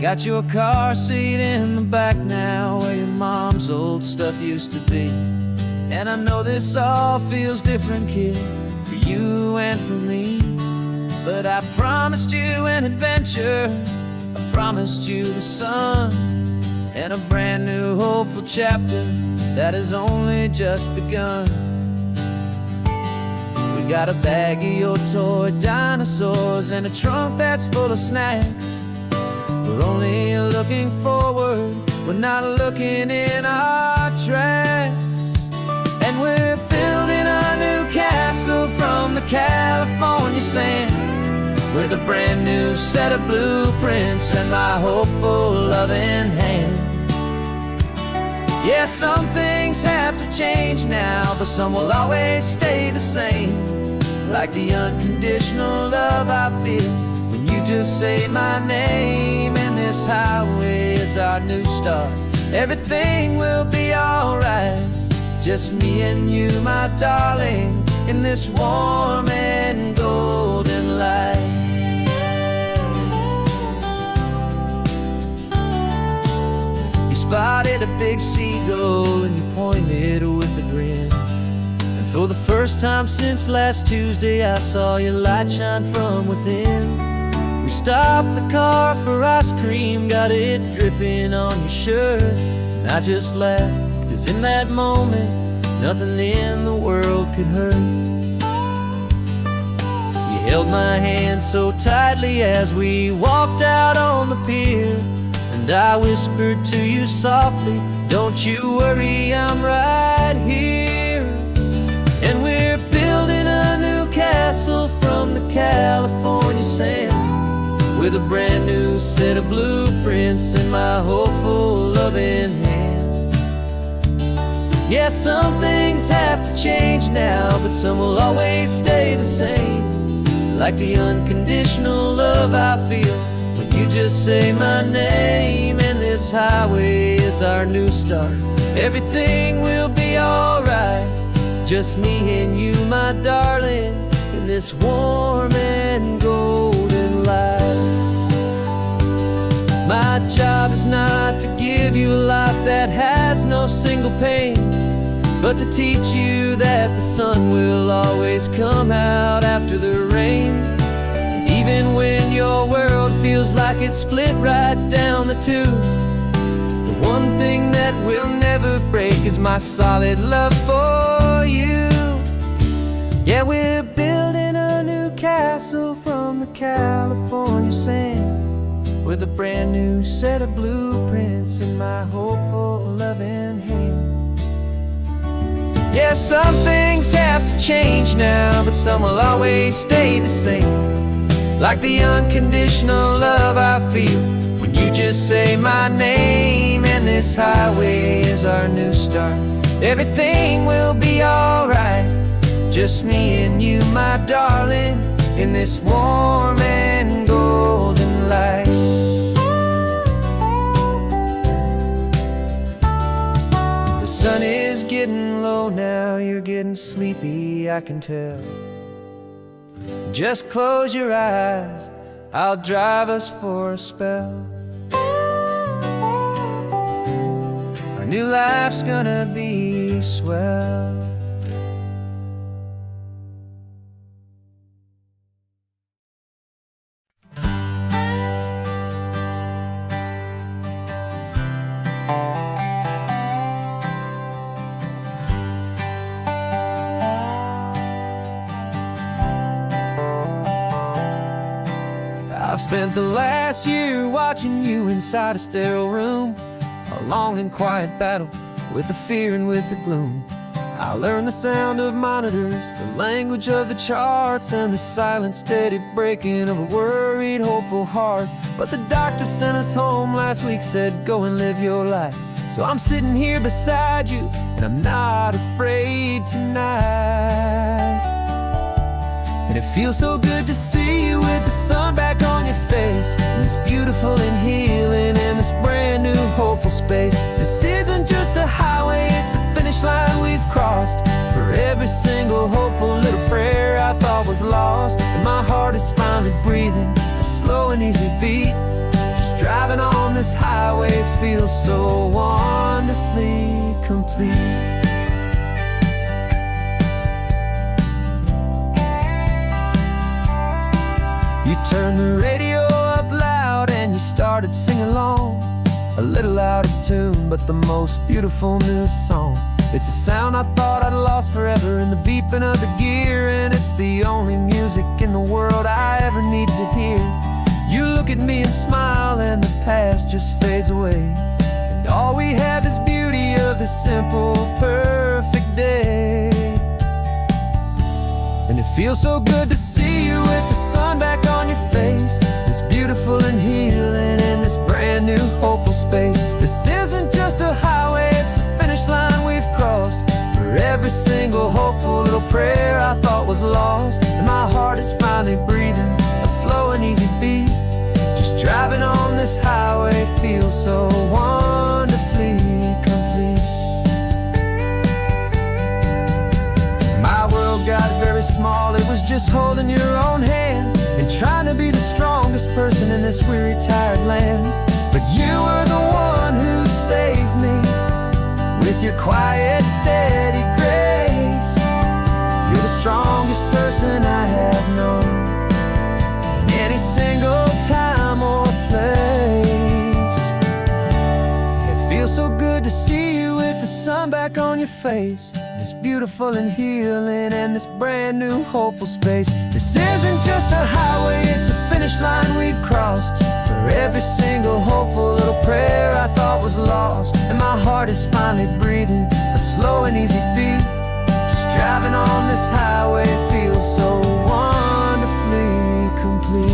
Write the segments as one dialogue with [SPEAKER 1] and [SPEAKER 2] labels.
[SPEAKER 1] Got your car seat in the back now, where your mom's old stuff used to be. And I know this all feels different, kid, for you and for me. But I promised you an adventure, I promised you the sun, and a brand new hopeful chapter that has only just begun. We got a bag of your toy dinosaurs and a trunk that's full of snacks. We're only looking forward, we're not looking in our tracks. And we're building a new castle from the California sand, with a brand new set of blueprints and my hopeful loving hand. Yeah, some things have to change now, but some will always stay the same. Like the unconditional love I feel when you just say my name. And this highway is our new start. Everything will be alright, just me and you, my darling, in this warm and golden light. You spotted a big seagull and you pointed with a grin. And for the first time since last Tuesday, I saw your light shine from within. We stopped the car for ice cream, got it dripping on your shirt. And I just laughed, 'cause in that moment, nothing in the world could hurt. You held my hand so tightly as we walked out on the pier, and I whispered to you softly, don't you worry, I'm right here. And we're building a new castle from the California sand, with a brand new set of blueprints in my hopeful loving hand. Yeah, some things have to change now, but some will always stay the same. Like the unconditional love I feel when you just say my name. And this highway is our new start. Everything will be alright, just me and you, my darling, in this warm and golden light. My job is not to give you a life that has no single pain, but to teach you that the sun will always come out after the rain. And even when your world feels like it's split right down the two, the one thing that will never break is my solid love for you. Yeah, we're building a new castle from the California sand, with a brand new set of blueprints in my hopeful loving hand. Yeah, some things have to change now, but some will always stay the same. Like the unconditional love I feel when you just say my name. And this highway is our new start. Everything will be alright, just me and you, my darling, in this warm and golden light. The sun is getting low now, you're getting sleepy, I can tell. Just close your eyes, I'll drive us for a spell. Our new life's gonna be swell. I've spent the last year watching you inside a sterile room, a long and quiet battle with the fear and with the gloom. I learned the sound of monitors, the language of the charts, and the silent, steady breaking of a worried, hopeful heart. But the doctor sent us home last week, said go and live your life. So I'm sitting here beside you, and I'm not afraid tonight. And it feels so good to see you with the sun back on your face, and this beautiful and healing in this brand new hopeful space. This isn't just a highway, it's a finish line we've crossed. For every single hopeful little prayer I thought was lost, and my heart is finally breathing a slow and easy beat, just driving on this highway feels so wonderfully complete. You turned the radio up loud and you started singing along, a little out of tune, but the most beautiful new song. It's a sound I thought I'd lost forever in the beeping of the gear, and it's the only music in the world I ever need to hear. You look at me and smile, and the past just fades away, and all we have is beauty of this simple, perfect day. And it feels so good to see you with the sun back on your face, this beautiful and healing in this brand new hopeful space. This isn't just a highway, it's a finish line we've crossed. For every single hopeful little prayer I thought was lost, and my heart is finally breathing a slow and easy beat. Just driving on this highway feels so wonderfully complete. My world got very small, it was just holding your own hand and trying to be the strongest person in this weary, tired land. But you were the one who saved me with your quiet, steady grace. You're the strongest person I have known in any single time or place. It feels so good to see you with the sun back on your face, this beautiful and healing and this brand new hopeful space. This isn't just a highway, it's a finish line we've crossed. For every single hopeful little prayer I thought was lost, and my heart is finally breathing a slow and easy beat. Just driving on this highway feels so wonderfully complete.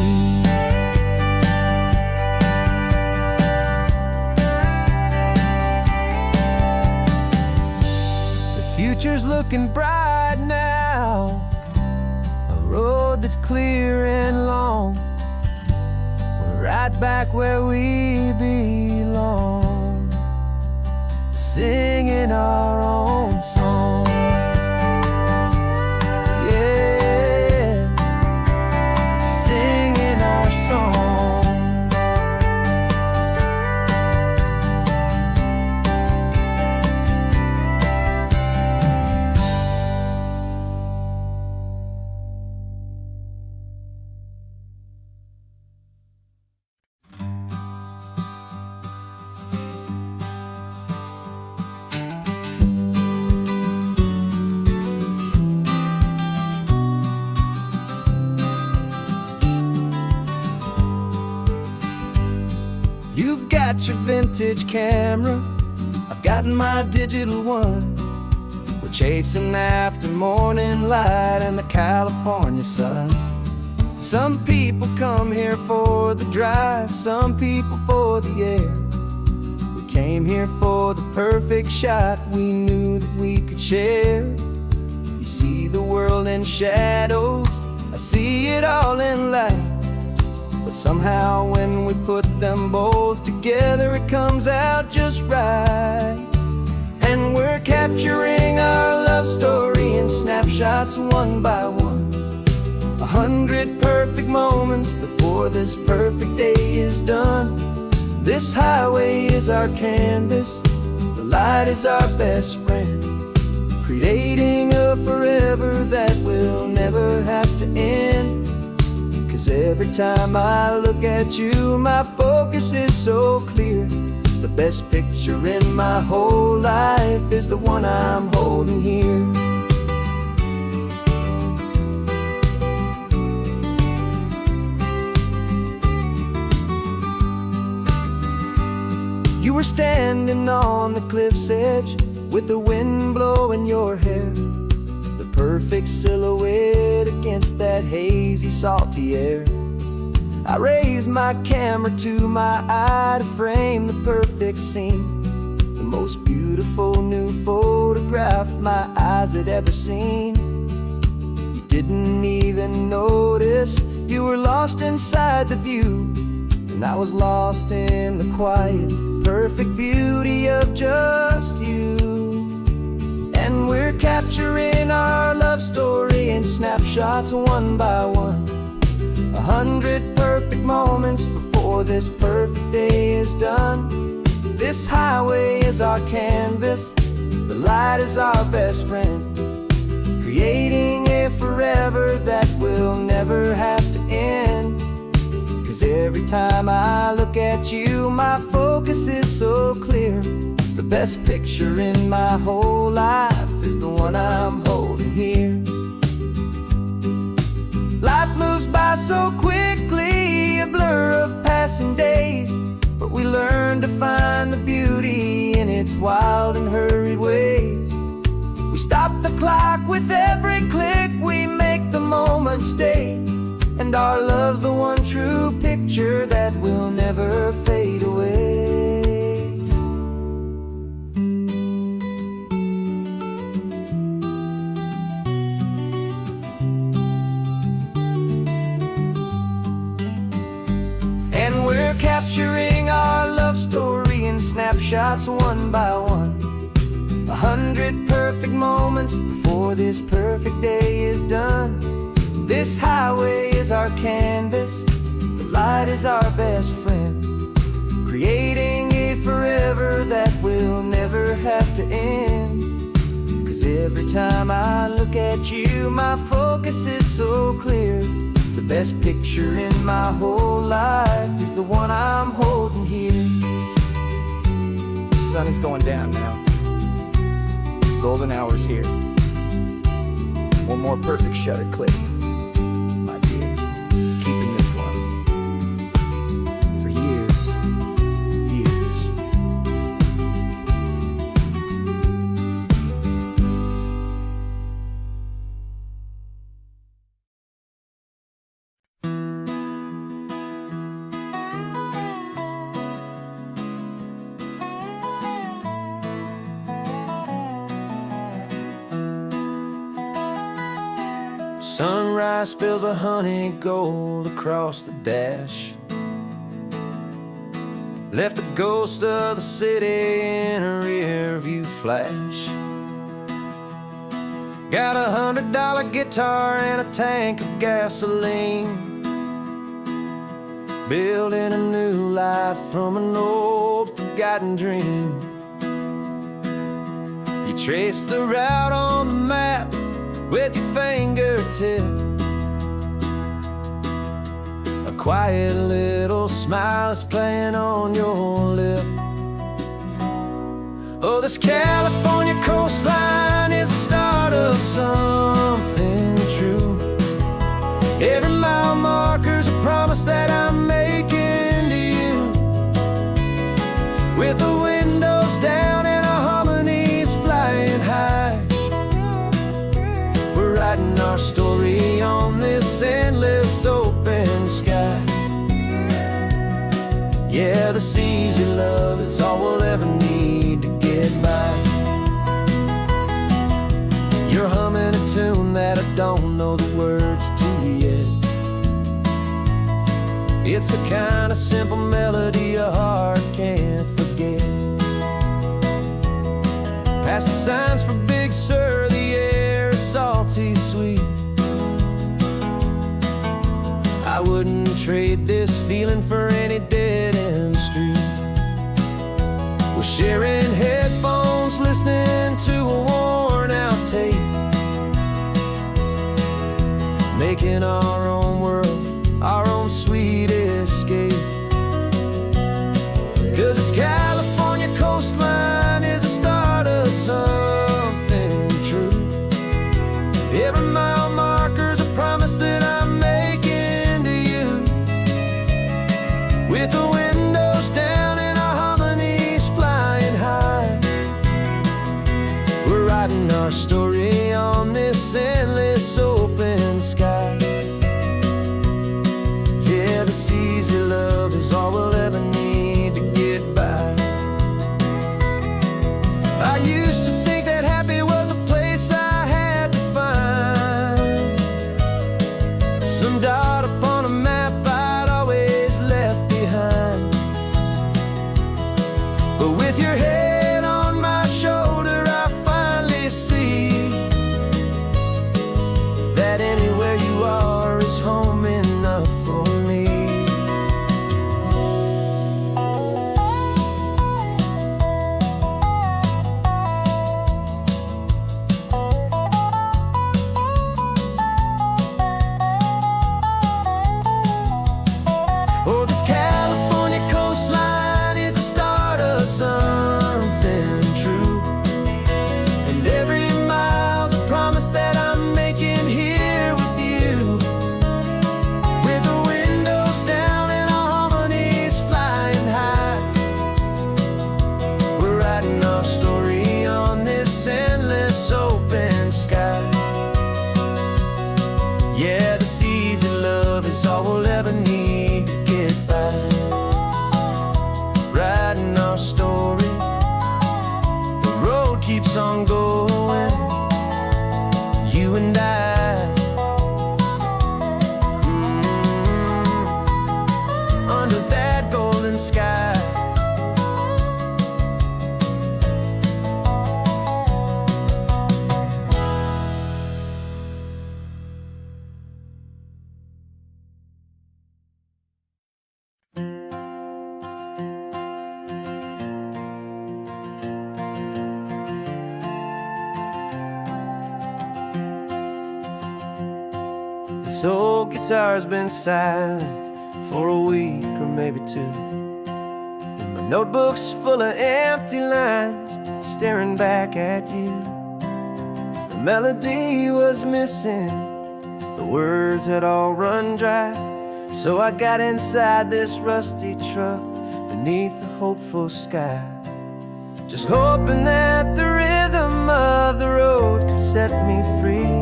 [SPEAKER 1] Future's looking bright now, a road that's clear and long. We're right back where we belong, singing our own song. Yeah, singing our song. You've got your vintage camera, I've got my digital one. We're chasing after morning light and the California sun. Some people come here for the drive, some people for the air. We came here for the perfect shot we knew that we could share. You see the world in shadows, I see it all in light. But somehow when we put them both together, it comes out just right. And we're capturing our love story in snapshots one by one. 100 perfect moments before this perfect day is done. This highway is our canvas, the light is our best friend, creating a forever that will never have to end. 'Cause every time I look at you, my focus is so clear. The best picture in my whole life is the one I'm holding here. You were standing on the cliff's edge with the wind blowing your hair, the perfect silhouette against that hazy, salty air. I raised my camera to my eye to frame the perfect scene, the most beautiful new photograph my eyes had ever seen. You didn't even notice you were lost inside the view, and I was lost in the quiet, perfect beauty of just you. And we're capturing our love story in snapshots one by one. 100 perfect moments before before this perfect day is done. This highway is our canvas, the light is our best friend, creating a forever that will never have to end. 'Cause every time I look at you, my focus is so clear. The best picture in my whole life is the one I'm holding here. Life moves by so quickly, a blur of passing days, but we learn to find the beauty in its wild and hurried ways. We stop the clock with every click, we make the moment stay, and our love's the one true picture that will never fade away. And we're capturing our love story in snapshots one by one. 100 perfect moments before this perfect day is done. This highway is our canvas, the light is our best friend, creating a forever that will never have to end. 'Cause every time I look at you, my focus is so clear. The best picture in my whole life is the one I'm holding here. The sun is going down now. Golden hour's here. One more perfect shutter click, my dear. Keeping this one for years, years. Sunrise spills a honey gold across the dash, left the ghost of the city in a rear view flash. Got a $100 guitar and a tank of gasoline, building a new life from an old forgotten dream. You trace the route on the map with your fingertip, a quiet little smile is playing on your lip. Oh, this California coastline is the start of something true. Every mile marker's a promise that I'm making to you. With the windows down and our harmonies flying high, writing our story on this endless open sky. Yeah, this easy love is all we'll ever need to get by. You're humming a tune that I don't know the words to yet. It's the kind of simple melody your heart can't forget. Past the signs for Big Sur, the air is salty sweet. I wouldn't trade this feeling for any dead-end street. We're sharing headphones, listening to a worn-out tape, making our own world, our own sweet escape. 'Cause this California coastline is the start of something true. Every mile marker's a promise that I'm making to you. With the windows down and our harmonies flying high, we're writing our story on this endless open sky. Yeah, this easy love is all we'll ever need to get by. I used to think that happy was a place I had to find, some dot upon a map I'd always left behind. But with your head on my shoulder, I finally see that anywhere you are going, you and I. Under that golden sky. This old guitar's been silent for a week or maybe two, and my notebook's full of empty lines staring back at you. The melody was missing, the words had all run dry, so I got inside this rusty truck beneath the hopeful sky, just hoping that the rhythm of the road could set me free,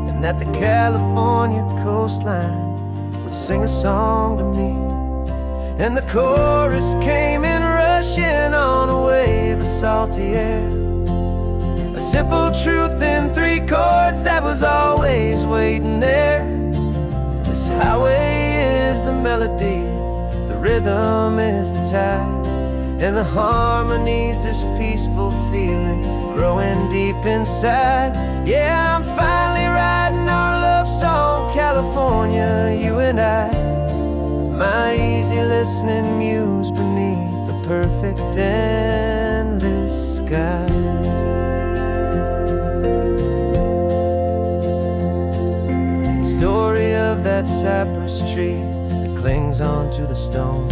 [SPEAKER 1] and that the California coastline would sing a song to me. And the chorus came in rushing on a wave of salty air, a simple truth in 3 chords that was always waiting there. This highway is the melody, the rhythm is the tide, and the harmony's this peaceful feeling growing deep inside. Yeah, I'm finally writing our love song, California, you and I. My easy listening muse beneath the perfect endless sky. The story of that cypress tree that clings onto the stone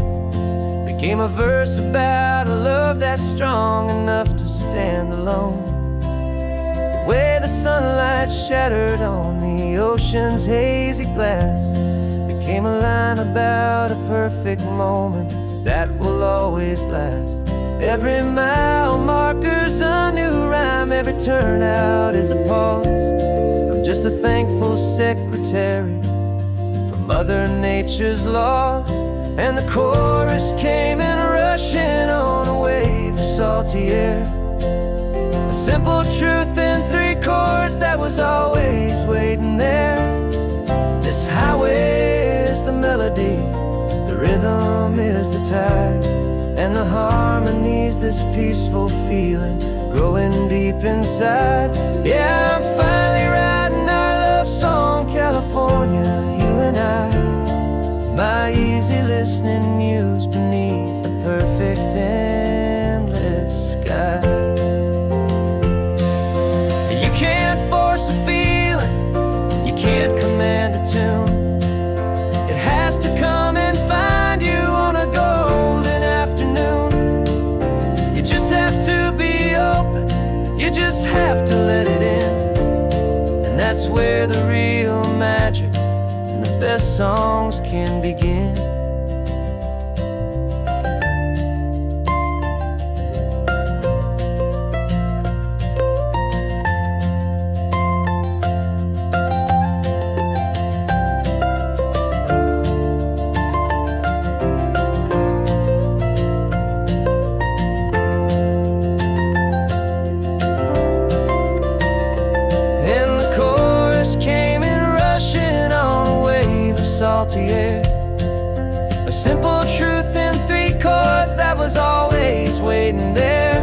[SPEAKER 1] became a verse about a love that's strong enough to stand alone. The way the sunlight shattered on the ocean's hazy glass became a line about a perfect moment that will always last. Every mile marker's a new rhyme, every turnout is a pause. I'm just a thankful secretary for Mother Nature's laws. And the chorus came in rushing on a wave of salty air, a simple truth in 3 chords that was always waiting there. This highway is the melody, the rhythm is the tide, and the harmony's this peaceful feeling growing deep inside. Yeah, I'm finally writing our love song, California, you and I. My easy listening muse beneath the perfect endless sky. You can't force a feeling, you can't command a tune. It has to come and find you on a golden afternoon. You just have to be open, you just have to let it in, and that's where the real magic, the best songs can begin. And the chorus came in rushing on a wave of salty air, a simple truth in 3 chords that was always waiting there.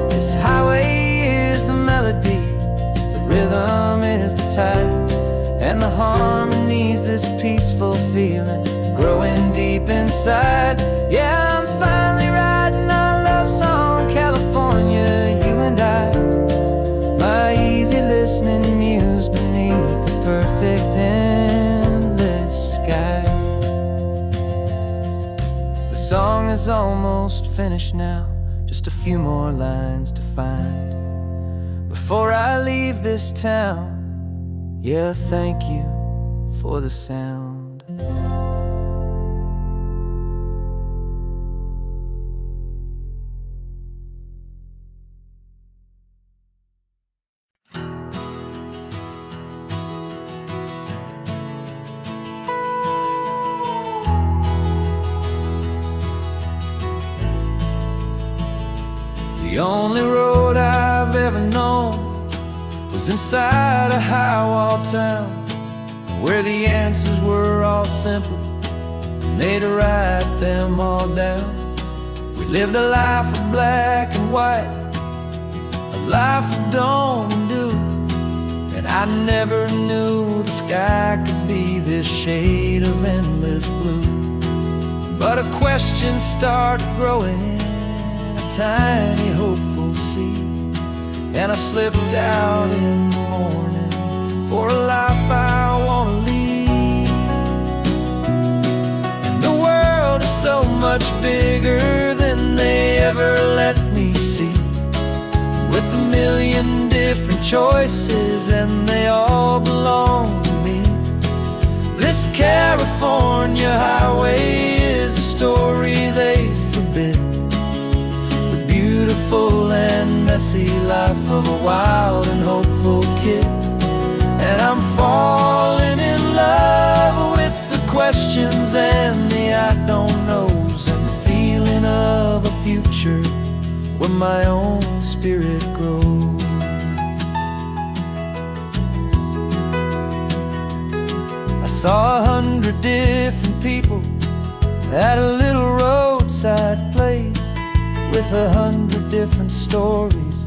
[SPEAKER 1] This highway is the melody, the rhythm is the tide, and the harmony's this peaceful feeling growing deep inside. Yeah, I'm finally writing our love song, California, you and I. My easy listening muse beneath the perfect endless sky. The song is almost finished now, just a few more lines to find before I leave this town. Yeah, thank you for the sound. The only road I've ever known was inside a high-wall town, where the answers were all simple, and they'd write them all down. We lived a life of black and white, a life of dawn and dew, and I never knew the sky could be this shade of endless blue. But a question started growing, a tiny hopeful seed, and I slipped out in the morning for a life I want to lead. And the world is so much bigger than they ever let me see, with a million different choices and they all belong to me. This California highway is a story they forbid, the beautiful and messy life of a wild and hopeful kid. And I'm falling in love with the questions and the I don't knows, and the feeling of a future where my own spirit grows. I saw 100 different people at a little roadside place, with 100 different stories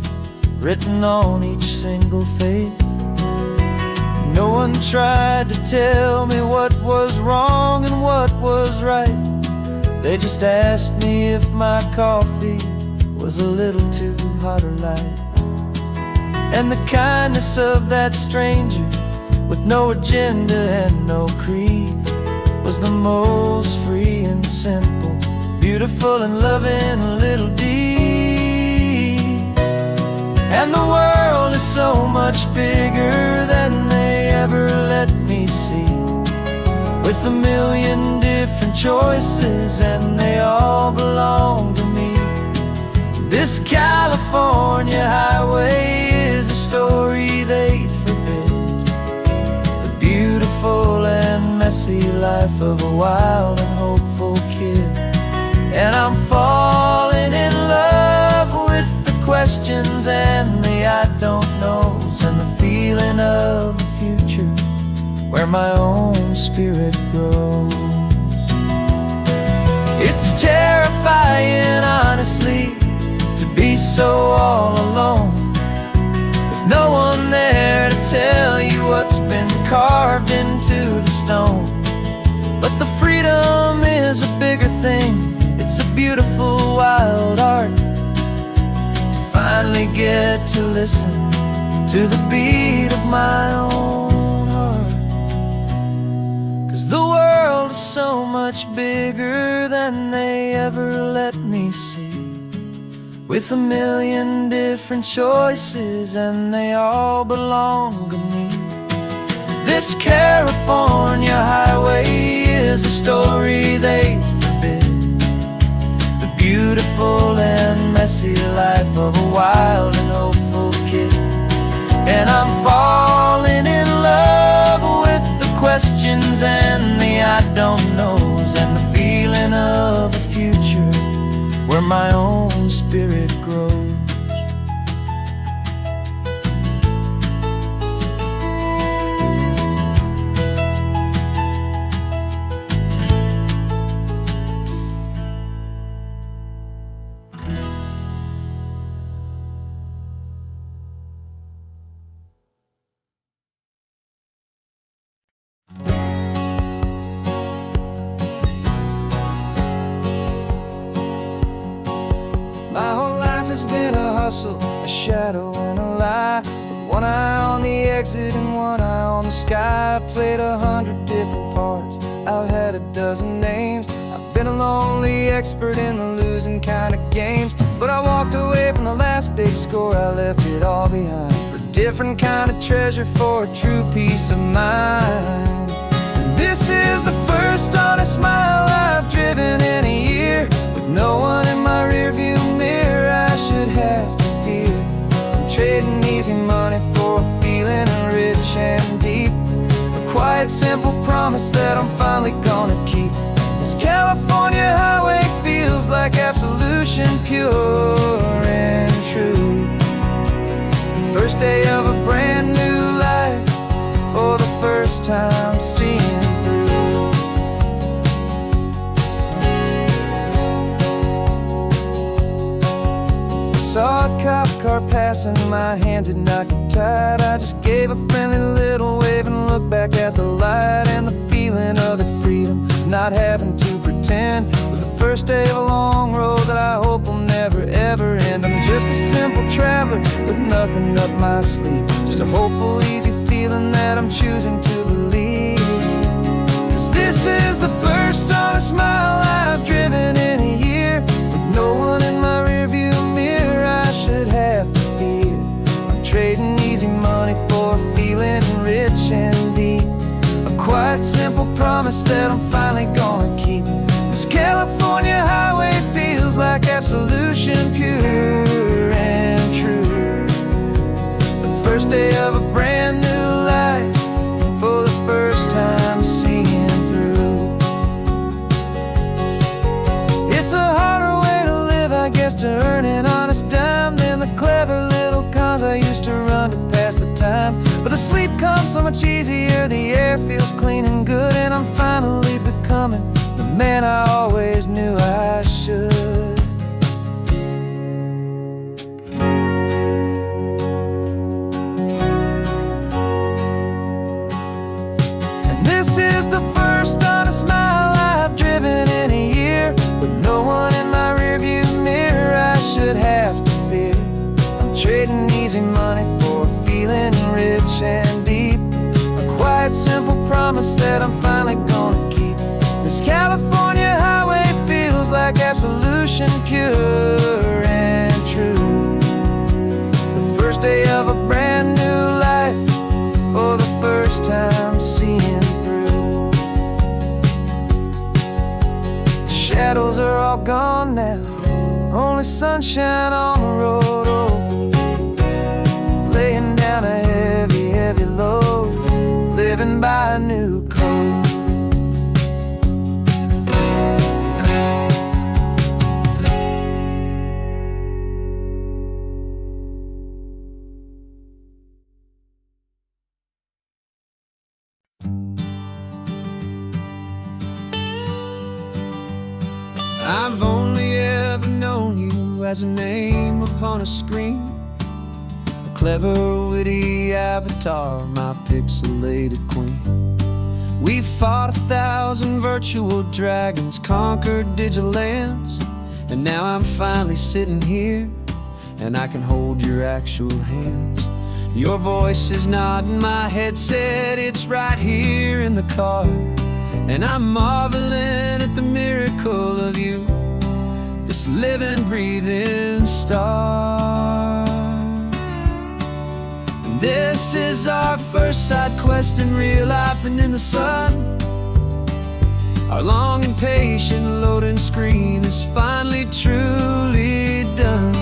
[SPEAKER 1] written on each single face. No one tried to tell me what was wrong and what was right. They just asked me if my coffee was a little too hot or light. And the kindness of that stranger, with no agenda and no creed, was the most free and simple, beautiful and loving little deed. And the world is so much bigger than they ever let me see, with a million different choices and they all belong to me. This California highway is a story they'd forbid, the beautiful and messy life of a wild and hopeful kid. And I'm falling in love with the questions and the I don't knows, and the feeling of a future where my own spirit grows. It's terrifying, honestly, to be so all alone, with no one there to tell you what's been carved into the stone. But the freedom is a bigger thing, it's a beautiful wild art, to finally get to listen to the beat of my own heart. 'Cause the world is so much bigger than they ever let me see, with a million different choices and they all belong to me. This California highway is a story they forbid, the beautiful and messy life of a wild and hopeful kid. And I'm falling in love with the questions and the I don't knows, and the feeling of a future where my own spirit grows. My whole life has been a hustle, a shadow and a lie, with one eye on the exit and one eye on the sky. I played 100 different parts, I've had a dozen names. I've been a lonely expert in the losing kind of games, but I walked away from the last big score, I left it all behind, for a different kind of treasure, for a true peace of mind. And this is the first honest mile I've driven in a year, with no one in my rearview mirror I should have to fear. I'm trading easy money for a feeling rich and deep, a quiet simple promise that I'm finally gonna keep. This California highway feels like absolution, pure and true. First day of a brand new life, for the first time seeing through. Saw a cop car passing, my hands had not got tied. I just gave a friendly little wave and looked back at the light. And the feeling of the freedom, not having to pretend, was the first day of a long road that I hope will never ever end. I'm just a simple traveler with nothing up my sleeve, just a hopeful, easy feeling that I'm choosing to believe. 'Cause this is the first honest mile I've driven in a year, with no one in my rearview mirror I should have to fear. I'm trading easy money for feeling rich and deep, a quiet, simple promise that I'm finally gonna keep. This California highway feels like absolution, pure and true. The first day of a brand new life, for the first time seeing through. It's a harder way to live, I guess, to earn an honest dime than the clever little cons I used to run to pass the time. But the sleep comes so much easier, the air feels clean and good, and I'm finally becoming the man I always knew I should. And this is the first honest mile I've driven in a year, with no one in my rearview mirror I should have to fear. I'm trading easy money for feeling rich and deep, a quiet, simple promise that I'm finally gonna keep. This California highway feels like absolution, pure and true. The first day of a brand new life, for the first time seeing through. The shadows are all gone now, only sunshine on the road. Oh, laying down a heavy, heavy load, living by a new code. I've only ever known you as a name upon a screen, a clever, witty avatar, my pixelated queen. We fought 1,000 virtual dragons, conquered digital lands, and now I'm finally sitting here, and I can hold your actual hands. Your voice is not in my headset, it's right here in the car, and I'm marveling at the miracle of you, this living, breathing star. And this is our first side quest in real life and in the sun. Our long and patient loading screen is finally truly done.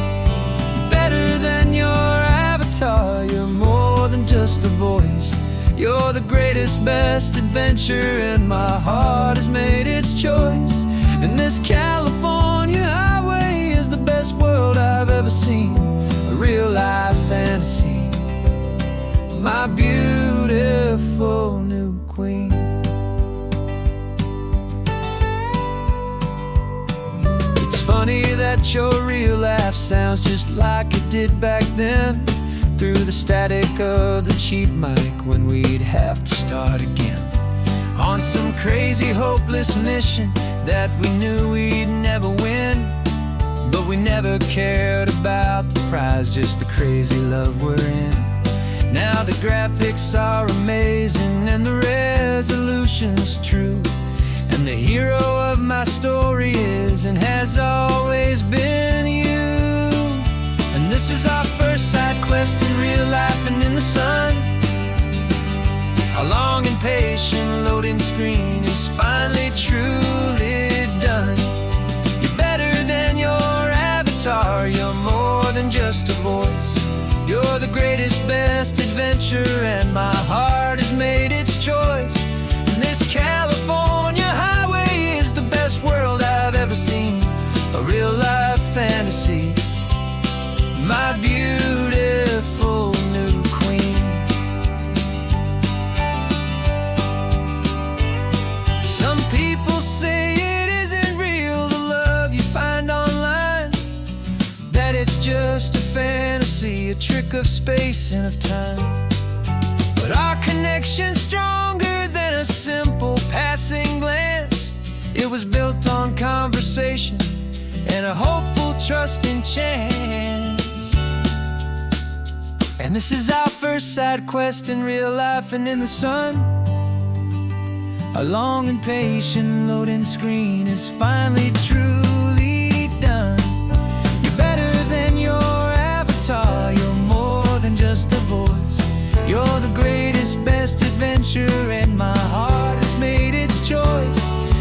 [SPEAKER 1] Better than your avatar, you're more than just a voice. You're the greatest, best adventure, and my heart has made its choice. And this California highway is the best world I've ever seen, a real life fantasy, my beautiful new queen. It's funny that your real life sounds just like it did back then, through the static of the cheap mic when we'd have to start again, on some crazy, hopeless mission that we knew we'd never win. But we never cared about the prize, just the crazy love we're in. Now the graphics are amazing and the resolution's true, and the hero of my story is and has always been you. And this is our first side quest in real life and in the sun. Our long and patient loading screen is finally truly done. You're better than your avatar, you're more than just a voice. You're the greatest, best adventure, and my heart has made its choice. And this California highway is the best world I've ever seen, a real life fantasy, my beautiful of space and of time. But our connection's stronger than a simple passing glance. It was built on conversation and a hopeful trust in chance. And this is our first side quest in real life and in the sun. Our long and patient loading screen is finally truly done. You're better than your avatar, you're more than just a voice. You're the greatest, best adventure, and my heart has made its choice.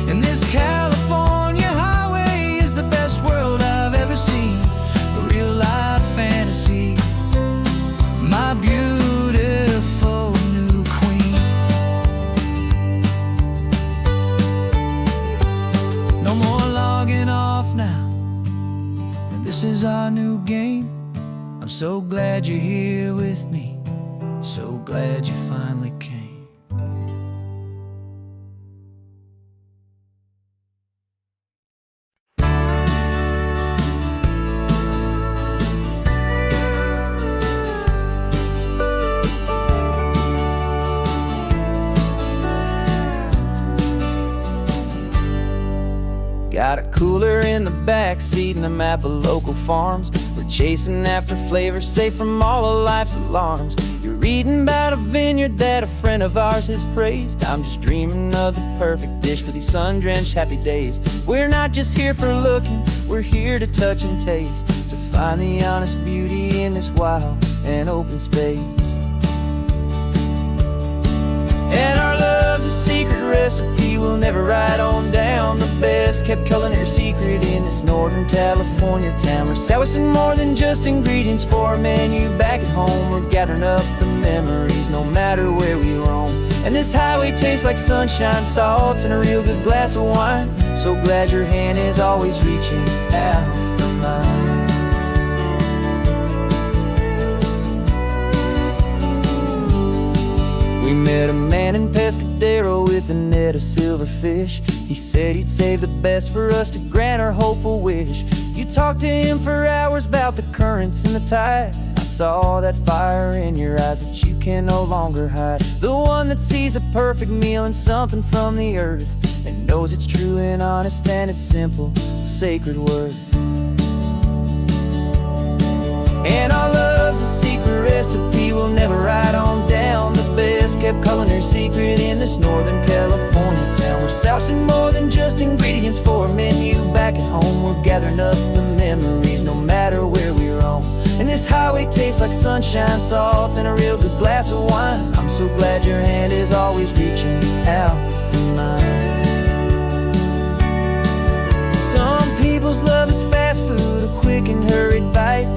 [SPEAKER 1] And this California highway is the best world I've ever seen. A real life fantasy, my beautiful new queen. No more logging off now, and this is our new game. I'm so glad you're here with me, so glad you finally came. Got a cooler in the back seat and a map of local farms. We're chasing after flavors safe from all of life's alarms. You're reading about a vineyard that a friend of ours has praised. I'm just dreaming of the perfect dish for these sun-drenched happy days. We're not just here for looking, we're here to touch and taste, to find the honest beauty in this wild and open space. And our love's a secret recipe we'll never write on down. The best kept culinary secret in this Northern California town. We're sourcing more than just ingredients for a menu back at home. We're gathering up the memories no matter where we roam. And this highway tastes like sunshine, salt, and a real good glass of wine. So glad your hand is always reaching out for mine. We met a man in Pescadero with a net of silverfish. He said he'd save the best for us to grant our hopeful wish. You talked to him for hours about the currents and the tide. I saw that fire in your eyes that you can no longer hide. The one that sees a perfect meal and something from the earth, and knows it's true and honest and it's simple, sacred worth. And our love's a secret recipe we'll never write on down. The best kept culinary secret in this Northern California town. We're sourcing more than just ingredients for a menu back at home. We're gathering up the memories no matter where we roam. And this highway tastes like sunshine, salt, and a real good glass of wine. I'm so glad your hand is always reaching out for mine. Some people's love is fast food, a quick and hurried bite.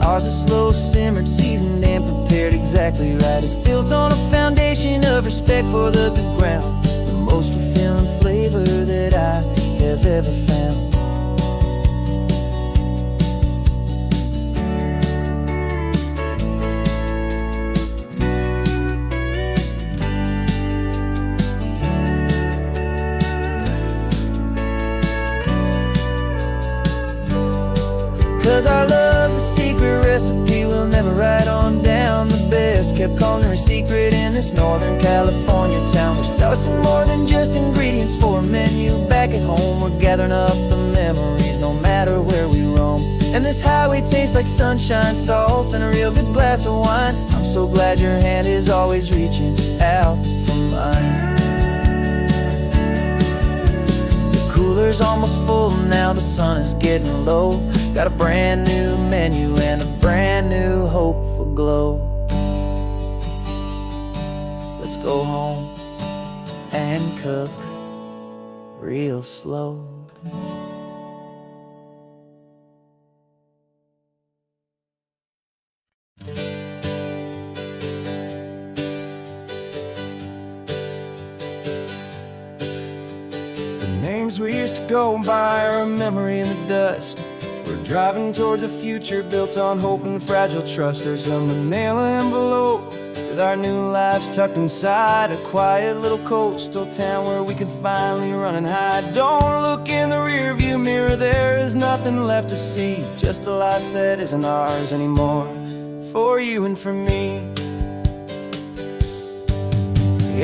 [SPEAKER 1] Ours is slow simmered, seasoned and prepared exactly right. It's built on a foundation of respect for the good ground, the most fulfilling flavor that I have ever found. 'Cause our love's a secret recipe we'll never write on down. The best kept culinary secret in this Northern California town. We're sourcing more than just ingredients for a menu back at home. We're gathering up the memories no matter where we roam. And this highway tastes like sunshine, salt, and a real good glass of wine. I'm so glad your hand is always reaching out for mine. Cooler's almost full now, the sun is getting low. Got a brand new menu and a brand new hopeful glow. Let's go home and cook real slow. Names we used to go by are a memory in the dust. We're driving towards a future built on hope and fragile trust. There's a manila envelope with our new lives tucked inside, a quiet little coastal town where we can finally run and hide. Don't look in the rearview mirror, there is nothing left to see, just a life that isn't ours anymore. for you and for me.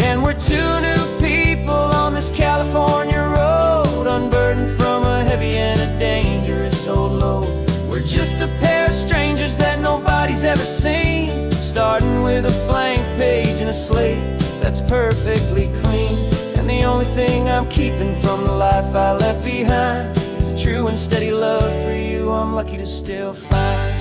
[SPEAKER 1] And we're two new people on this California road, unburdened from a heavy and a dangerous old load. We're just a pair of strangers that nobody's ever seen, starting with a blank page and a slate that's perfectly clean. And the only thing I'm keeping from the life I left behind is a true and steady love for you I'm lucky to still find.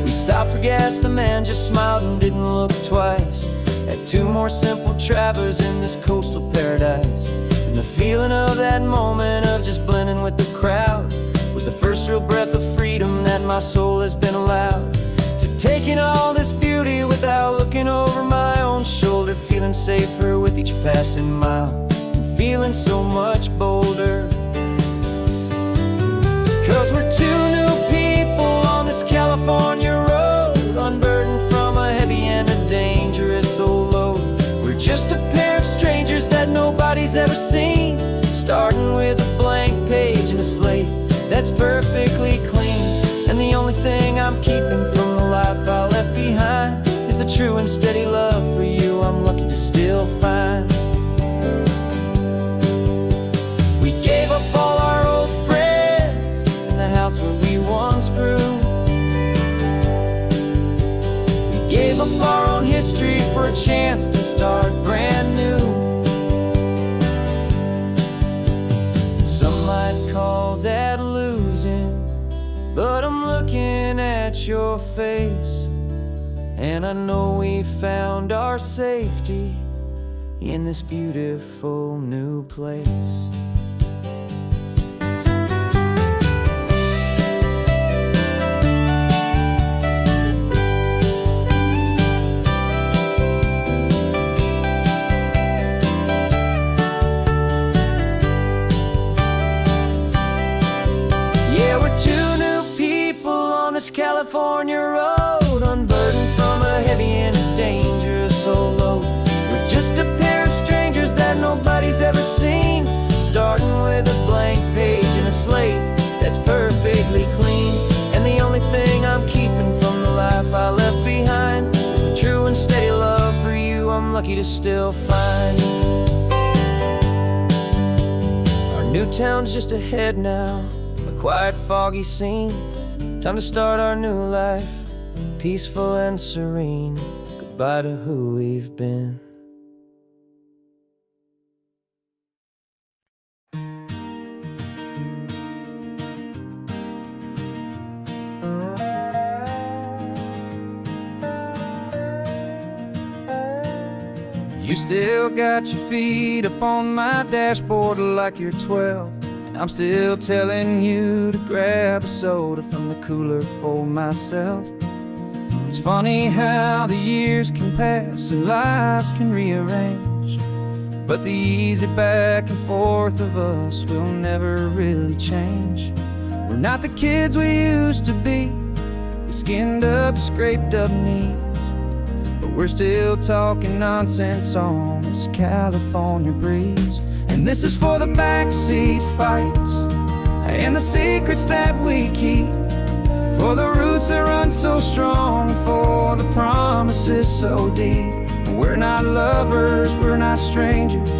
[SPEAKER 1] We stopped for gas, the man just smiled and didn't look twice. Had two more simple travelers in this coastal paradise. And the feeling of that moment of just blending with the crowd was the first real breath of freedom that my soul has been allowed to take in all this beauty without looking over my own shoulder, feeling safer with each passing mile and feeling so much bolder. 'Cause we're two new people on this California road, unburdened from a heavy and a dangerous old load. We're just a pair of strangers that nobody's ever seen, starting with a blank page and a slate that's perfectly clean. And the only thing I'm keeping from the life I left behind is the true and steady love for you I'm lucky to still find. We gave up all our old friends in the house where we once grew. We gave up our own history for a chance to start brand new. Some might call that losing, but I'm looking at your face, and I know we found our safety in this beautiful new place. Yeah, we're two new people on this California road, unburdened from a heavy and a dangerous old load. We're just a pair of strangers that nobody's ever seen, starting with a blank page and a slate that's perfectly clean. And the only thing I'm keeping from the life I left behind is the true and steady love for you I'm lucky to still find. Our new town's just ahead now, a quiet, foggy scene. Time to start our new life, peaceful and serene. Goodbye to who we've been. You still got your feet up on my dashboard like you're 12, and I'm still telling you to grab a soda from the cooler for myself. It's funny how the years can pass and lives can rearrange, but the easy back and forth of us will never really change. We're not the kids we used to be, with skinned up, scraped up knees, but we're still talking nonsense on this California breeze. And this is for the backseat fights and the secrets that we keep, for the roots that run so strong, for the promises so deep. We're not lovers, we're not strangers,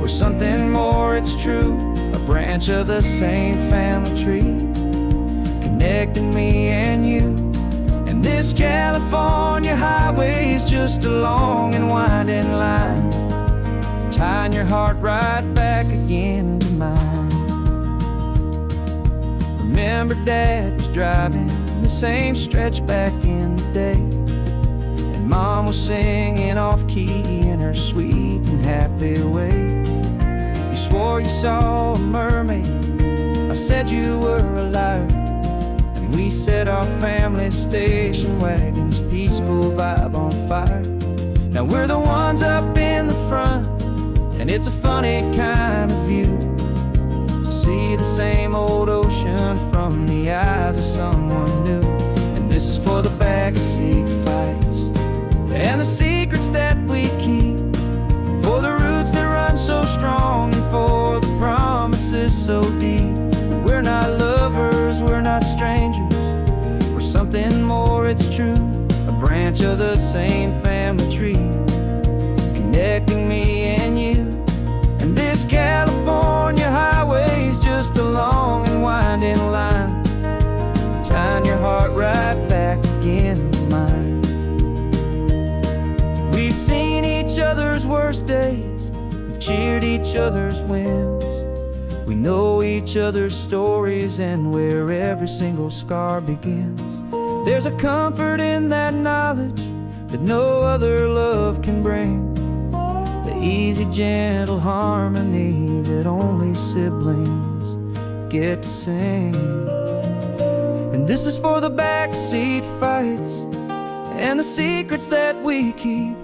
[SPEAKER 1] we're something more, it's true. A branch of the same family tree, connecting me and you. And this California highway is just a long and winding line, tying your heart right back again to mine. Remember Dad was driving the same stretch back in the day, and Mom was singing off-key in her sweet and happy way. You swore you saw a mermaid, I said you were a liar, and we set our family station wagon's peaceful vibe on fire. Now we're the ones up in the front, and it's a funny kind of view to see the same old ocean from the eyes of someone new. And this is for the backseat fights and the secrets that we keep, for the roots that run so strong, and for the promises so deep. We're not lovers, we're not strangers, something more, it's true. A branch of the same family tree, connecting me and you. And this California highway's just a long and winding line, tying your heart right back again to mine. We've seen each other's worst days, we've cheered each other's wins. We know each other's stories and where every single scar begins. There's a comfort in that knowledge that no other love can bring, the easy, gentle harmony that only siblings get to sing. And this is for the backseat fights and the secrets that we keep,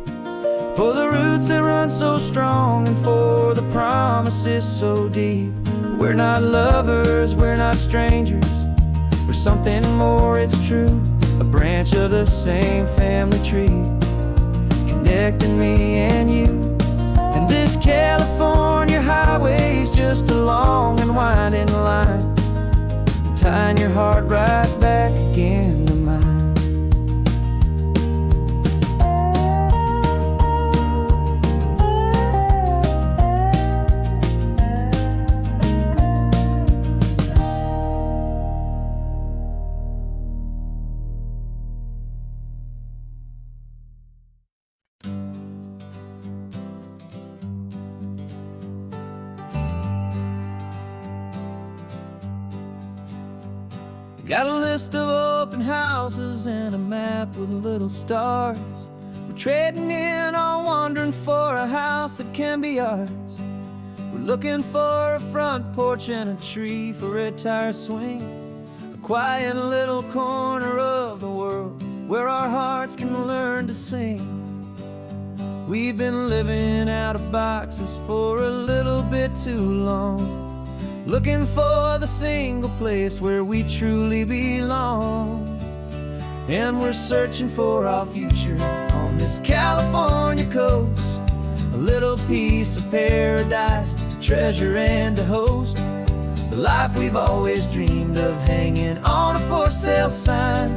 [SPEAKER 1] for the roots that run so strong and for the promises so deep. We're not lovers, we're not strangers, we're something more, it's true. A branch of the same family tree, connecting me and you. And this California highway's just a long and winding line, tying your heart right back again to mine. Got a list of open houses and a map with little stars. We're trading in our wandering for a house that can be ours. We're looking for a front porch and a tree for a tire swing, a quiet little corner of the world where our hearts can learn to sing. We've been living out of boxes for a little bit too long, looking for the single place where we truly belong. And we're searching for our future on this California coast, a little piece of paradise to treasure and to host, the life we've always dreamed of, hanging on a for sale sign,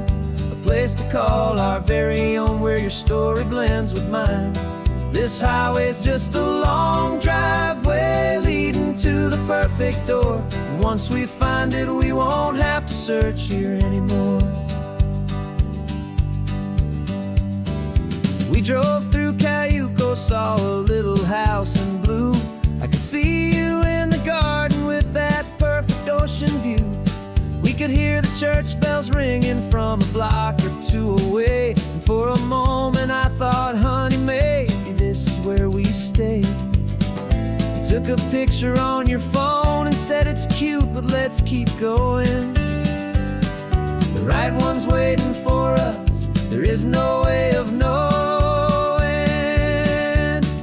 [SPEAKER 1] a place to call our very own where your story blends with mine. This highway's just a long driveway leading to the perfect door, and once we find it we won't have to search here anymore. We drove through Cayuco, saw a little house in blue. I could see you in the garden with that perfect ocean view. We could hear the church bells ringing from a block or two away, and for a moment I thought, honey, maybe this is where we stay. You took a picture on your phone and said it's cute, but let's keep going. The right one's waiting for us, there is no way of knowing,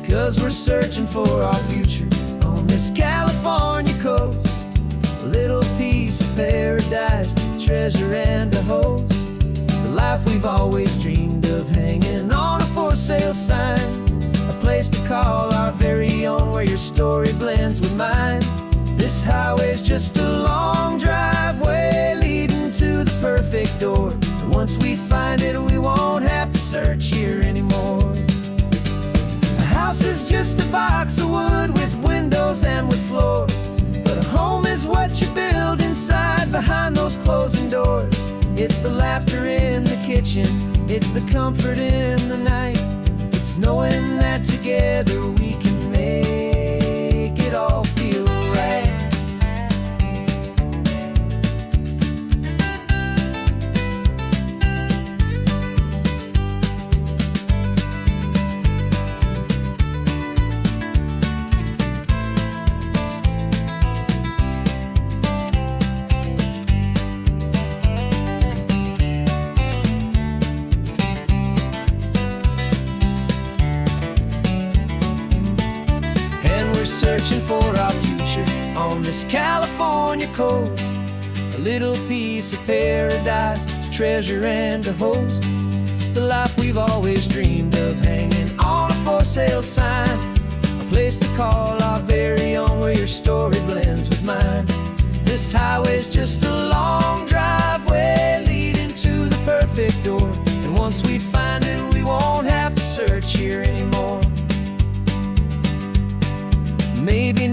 [SPEAKER 1] 'cause we're searching for our future on this California coast, a little piece of paradise to treasure and to host, the life we've always dreamed of, hanging on a for sale sign, a place to call our very own where your story blends with mine. This highway's just a long driveway leading to the perfect door, and once we find it we won't have to search here anymore. A house is just a box of wood with windows and with floors, but a home is what you build inside behind those closing doors. It's the laughter in the kitchen, it's the comfort in the night, it's knowing that together we can make it all feel right. Searching for our future on this California coast, a little piece of paradise to treasure and to host, the life we've always dreamed of, hanging on a for sale sign, a place to call our very own where your story blends with mine. This highway's just a long driveway leading to the perfect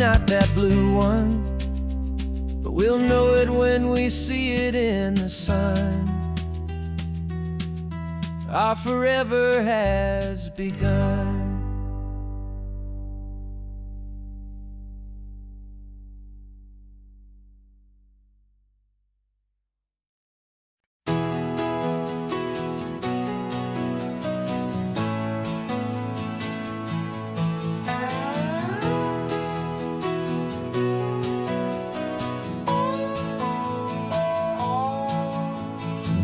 [SPEAKER 1] not that blue one, but we'll know it when we see it in the sun. Our forever has begun.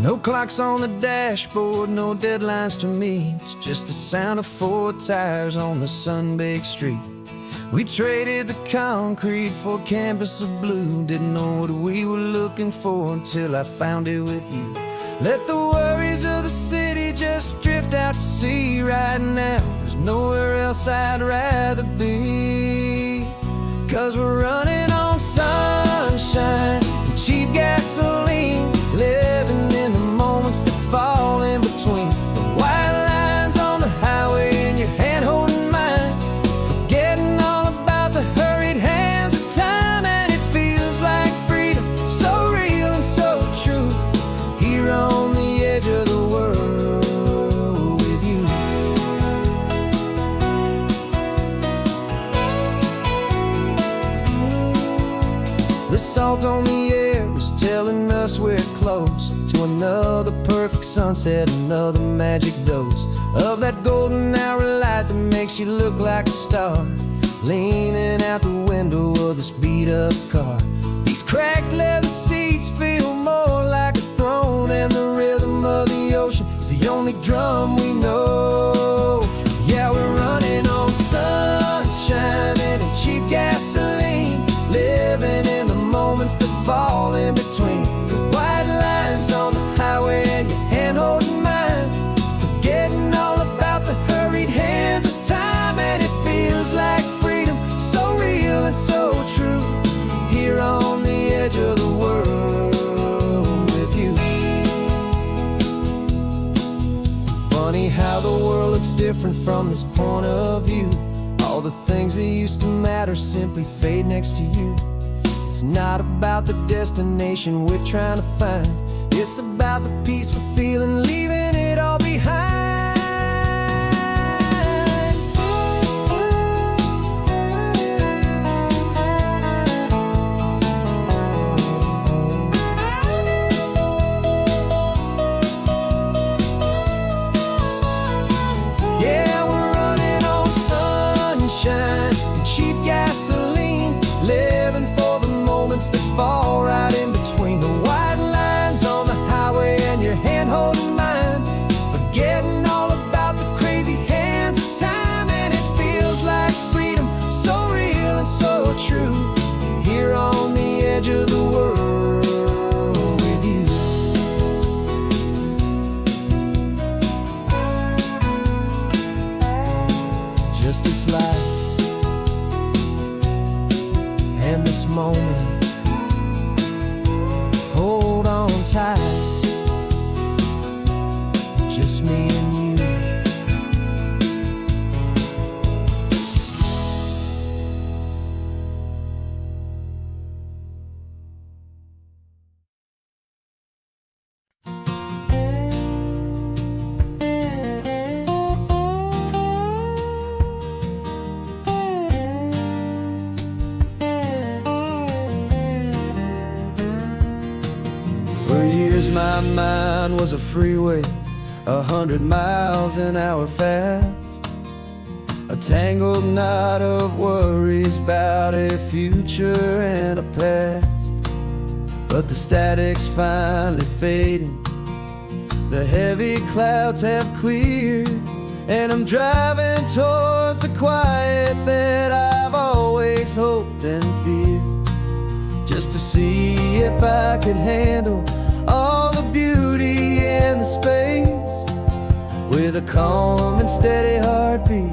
[SPEAKER 1] No clocks on the dashboard, no deadlines to meet. It's just the sound of 4 tires on the sun-baked street. We traded the concrete for a canvas of blue. Didn't know what we were looking for until I found it with you. Let the worries of the city just drift out to sea right now. There's nowhere else I'd rather be. 'Cause we're running on sunshine and cheap gasoline, living in the moments that fall in between. The white lines on the highway and your hand holding mine, forgetting all about the hurried hands of time. And it feels like freedom, so real and so true, here on the edge of the world with you. The salt on the air is telling us we're close to another perfect sunset, another magic dose of that golden hour light that makes you look like a star, leaning out the window of this beat-up car. These cracked leather seats feel more like a throne, and the rhythm of the ocean is the only drum we know. Yeah, we're running on sunshine and cheap gasoline, living in the moments that fall in between. The white lines on the highway and your hand holding mine, forgetting all about the hurried hands of time. And it feels like freedom, so real and so true, here on the edge of the world with you. Funny how the world looks different from this point of view. All the things that used to matter simply fade next to you. It's not about the destination we're trying to find, it's about the peace we're feeling, leaving it all behind. Yeah, we're running on sunshine and cheap gasoline, living for the moments that fall right in between. The white lines on the highway and your hand holding mine, forgetting all about the crazy hands of time. And it feels like freedom, so real and so true, here on the edge of the world with you. Just this life and this moment, hold on tight, just me and you. For years my mind was a freeway, 100 miles an hour fast, a tangled knot of worries about a future and a past. But the static's finally fading, the heavy clouds have cleared, and I'm driving towards the quiet that I've always hoped and feared, just to see if I could handle all the beauty and the space, with a calm and steady heartbeat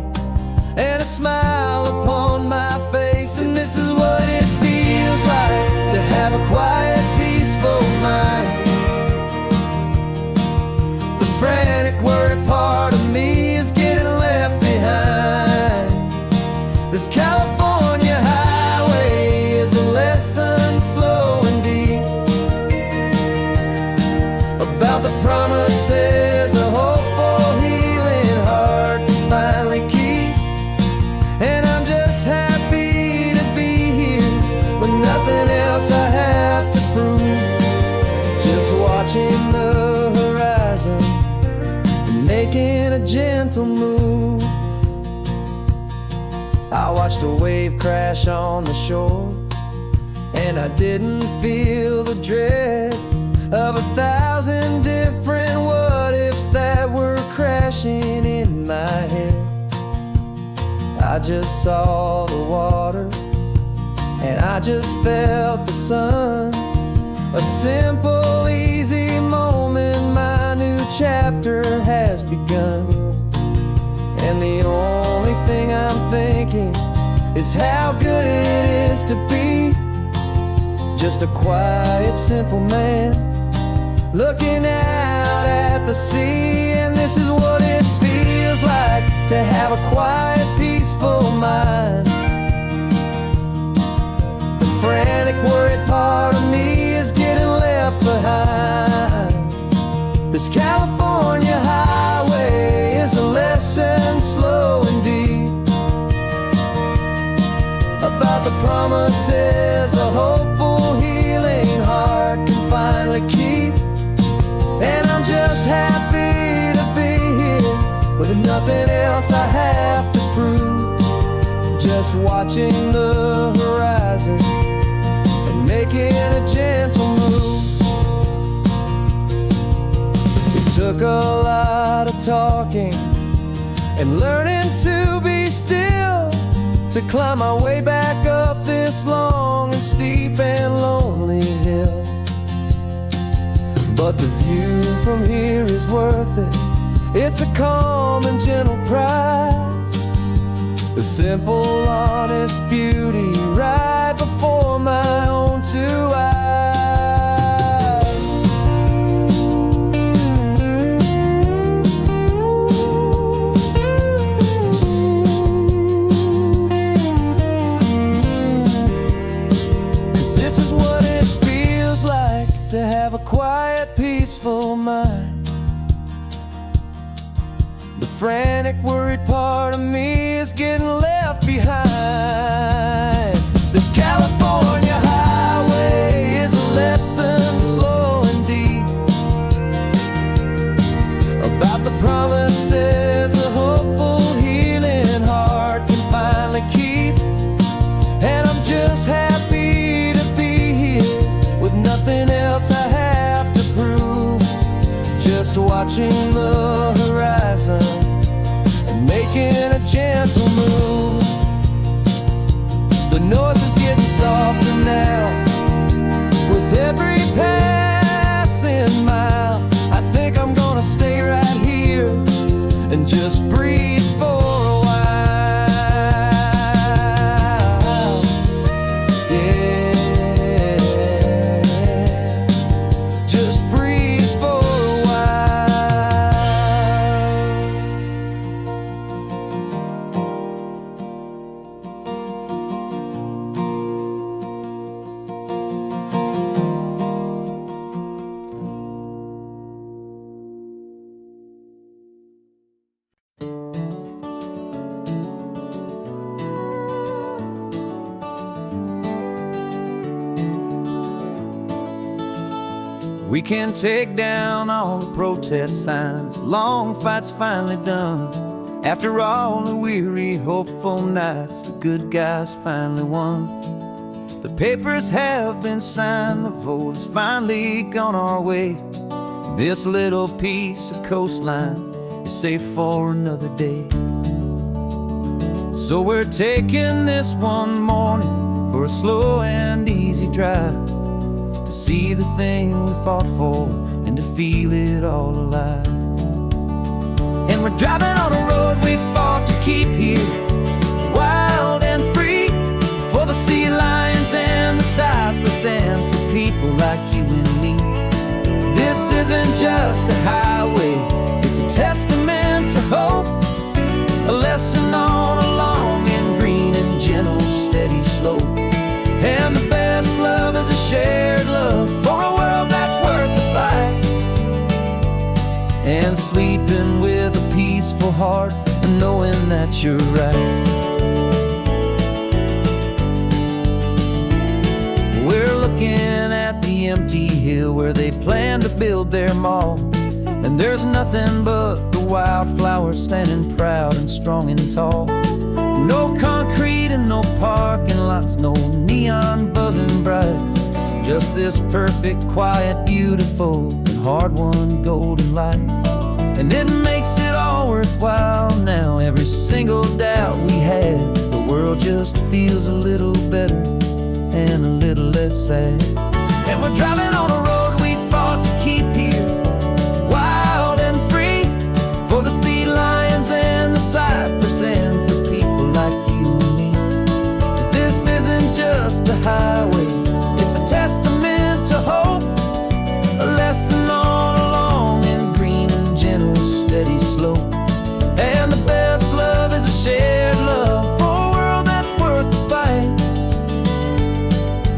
[SPEAKER 1] and a smile upon my face. And this is what it feels like to have a quiet, peaceful mind. The frantic, worried part of me is getting left behind. This California highway making a gentle move. I watched a wave crash on the shore, and I didn't feel the dread of 1,000 different what-ifs that were crashing in my head. I just saw the water, and I just felt the sun. A simple, easy moment, my new chapter has begun. And the only thing I'm thinking is how good it is to be just a quiet, simple man looking out at the sea. And this is what it feels like to have a quiet, peaceful mind. The frantic, worried part of me is getting left behind. This California highway is a lesson, slow and deep, about the promises a hopeful, healing heart can finally keep. And I'm just happy to be here with nothing else I have to prove, just watching the horizon and making a gentle move. It took a lot of talking and learning to be still to climb my way back up this long and steep and lonely hill. But the view from here is worth it. It's a calm and gentle prize, the simple, honest beauty right before my own two eyes. 'Cause this is what it feels like to have a quiet, peaceful mind. The frantic, worried part of me is getting left behind. This California highway is a lesson, slow and deep, about the promises a hopeful, healing heart can finally keep. And I'm just happy to be here with nothing else I have to prove, just watching the horizon and making a gentle move. The noise is getting softer now with every passing mile. I think I'm gonna stay right here and just breathe for a while. Yeah, just breathe for a while. We can take down all the protest signs, long fight's finally done. After all the weary, hopeful nights, the good guys finally won. The papers have been signed, the vote has finally gone our way. This little piece of coastline is safe for another day. So we're taking this one morning for a slow and easy drive, to see the thing we fought for and to feel it all alive. And we're driving on a road we fought to keep here, wild and free, for the sea lions and the cypress and for people like you and me. This isn't just a highway, it's a testament to hope, a lesson on a long and green and gentle, steady slope. And the best love is a shared love for a world that's worth the fight, and sleeping with a peaceful heart and knowing that you're right. We're looking at the empty hill where they plan to build their mall, and there's nothing but the wildflowers standing proud and strong and tall. No concrete and no parking lots, no neon buzzing bright. Just this perfect, quiet, beautiful, and hard-won golden light. And it makes it all worthwhile now. Every single doubt we had, the world just feels a little better and a little less sad. And we're driving on a road we fought to keep here, wild and free, for the sea lions and the cypress and for people like you and me. This isn't just a highway, it's a testament to hope, a lesson on a long and green and gentle steady slope. And the best love is a shared love for a world that's worth the fight.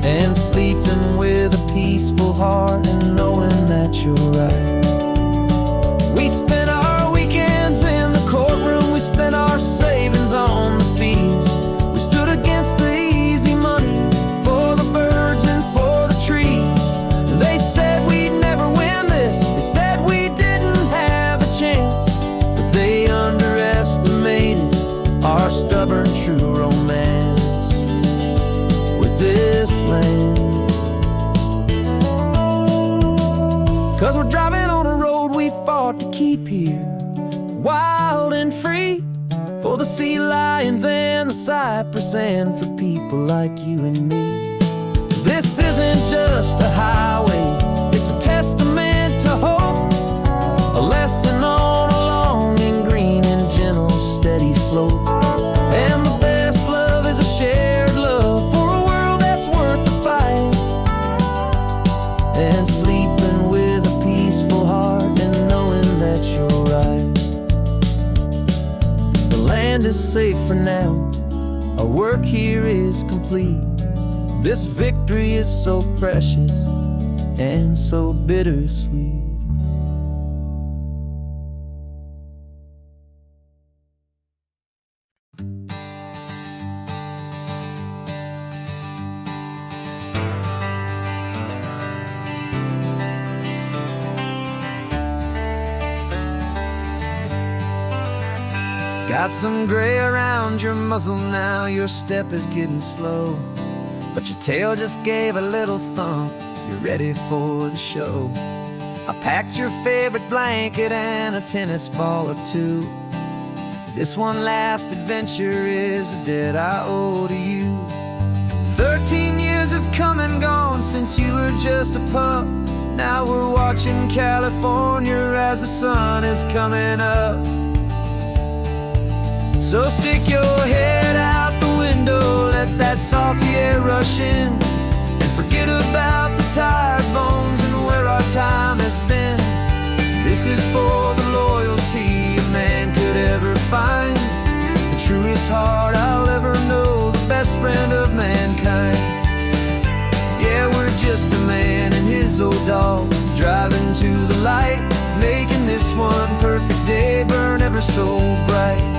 [SPEAKER 1] And sleeping with a peaceful heart and knowing that you're right. We spent our weekends in the courtroom, we spent our savings on the fees. We stood against the easy money for the birds and for the trees. And they said we'd never win this, they said we didn't have a chance, but they underestimated our stubborn true romance with this land. 'Cause we're driving on a road we fought to keep here, wild and free, for the sea lions and the cypress and for people like you and me. This isn't just a highway, it's a testament to hope, a lesson on a long and green and gentle steady slope. And the best love is a shared love for a world that's worth the fight. And sleeping with a peaceful heart and knowing that you're right. The land is safe for now, our work here is complete. This victory is so precious and so bittersweet. Got some gray around your muzzle now, your step is getting slow, but your tail just gave a little thump, you're ready for the show. I packed your favorite blanket and a tennis ball or two. This one last adventure is a debt I owe to you. 13 years have come and gone since you were just a pup. Now we're watching California as the sun is coming up. So stick your head out the window, let that salty air rush in, and forget about the tired bones and where our time has been. This is for the loyalty a man could ever find, the truest heart I'll ever know, the best friend of mankind. Yeah, we're just a man and his old dog, driving to the light, making this one perfect day burn ever so bright.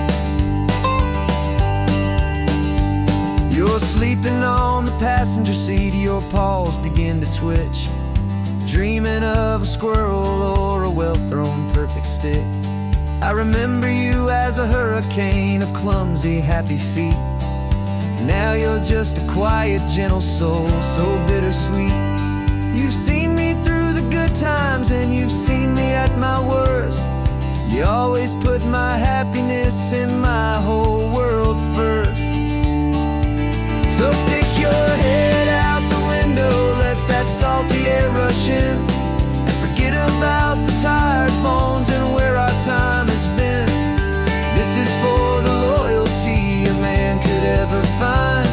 [SPEAKER 1] You're sleeping on the passenger seat, your paws begin to twitch, dreaming of a squirrel or a well-thrown perfect stick. I remember you as a hurricane of clumsy, happy feet. Now you're just a quiet, gentle soul, so bittersweet. You've seen me through the good times and you've seen me at my worst. You always put my happiness in my whole world first. So stick your head out the window, let that salty air rush in, and forget about the tired bones and where our time has been. This is for the loyalty a man could ever find,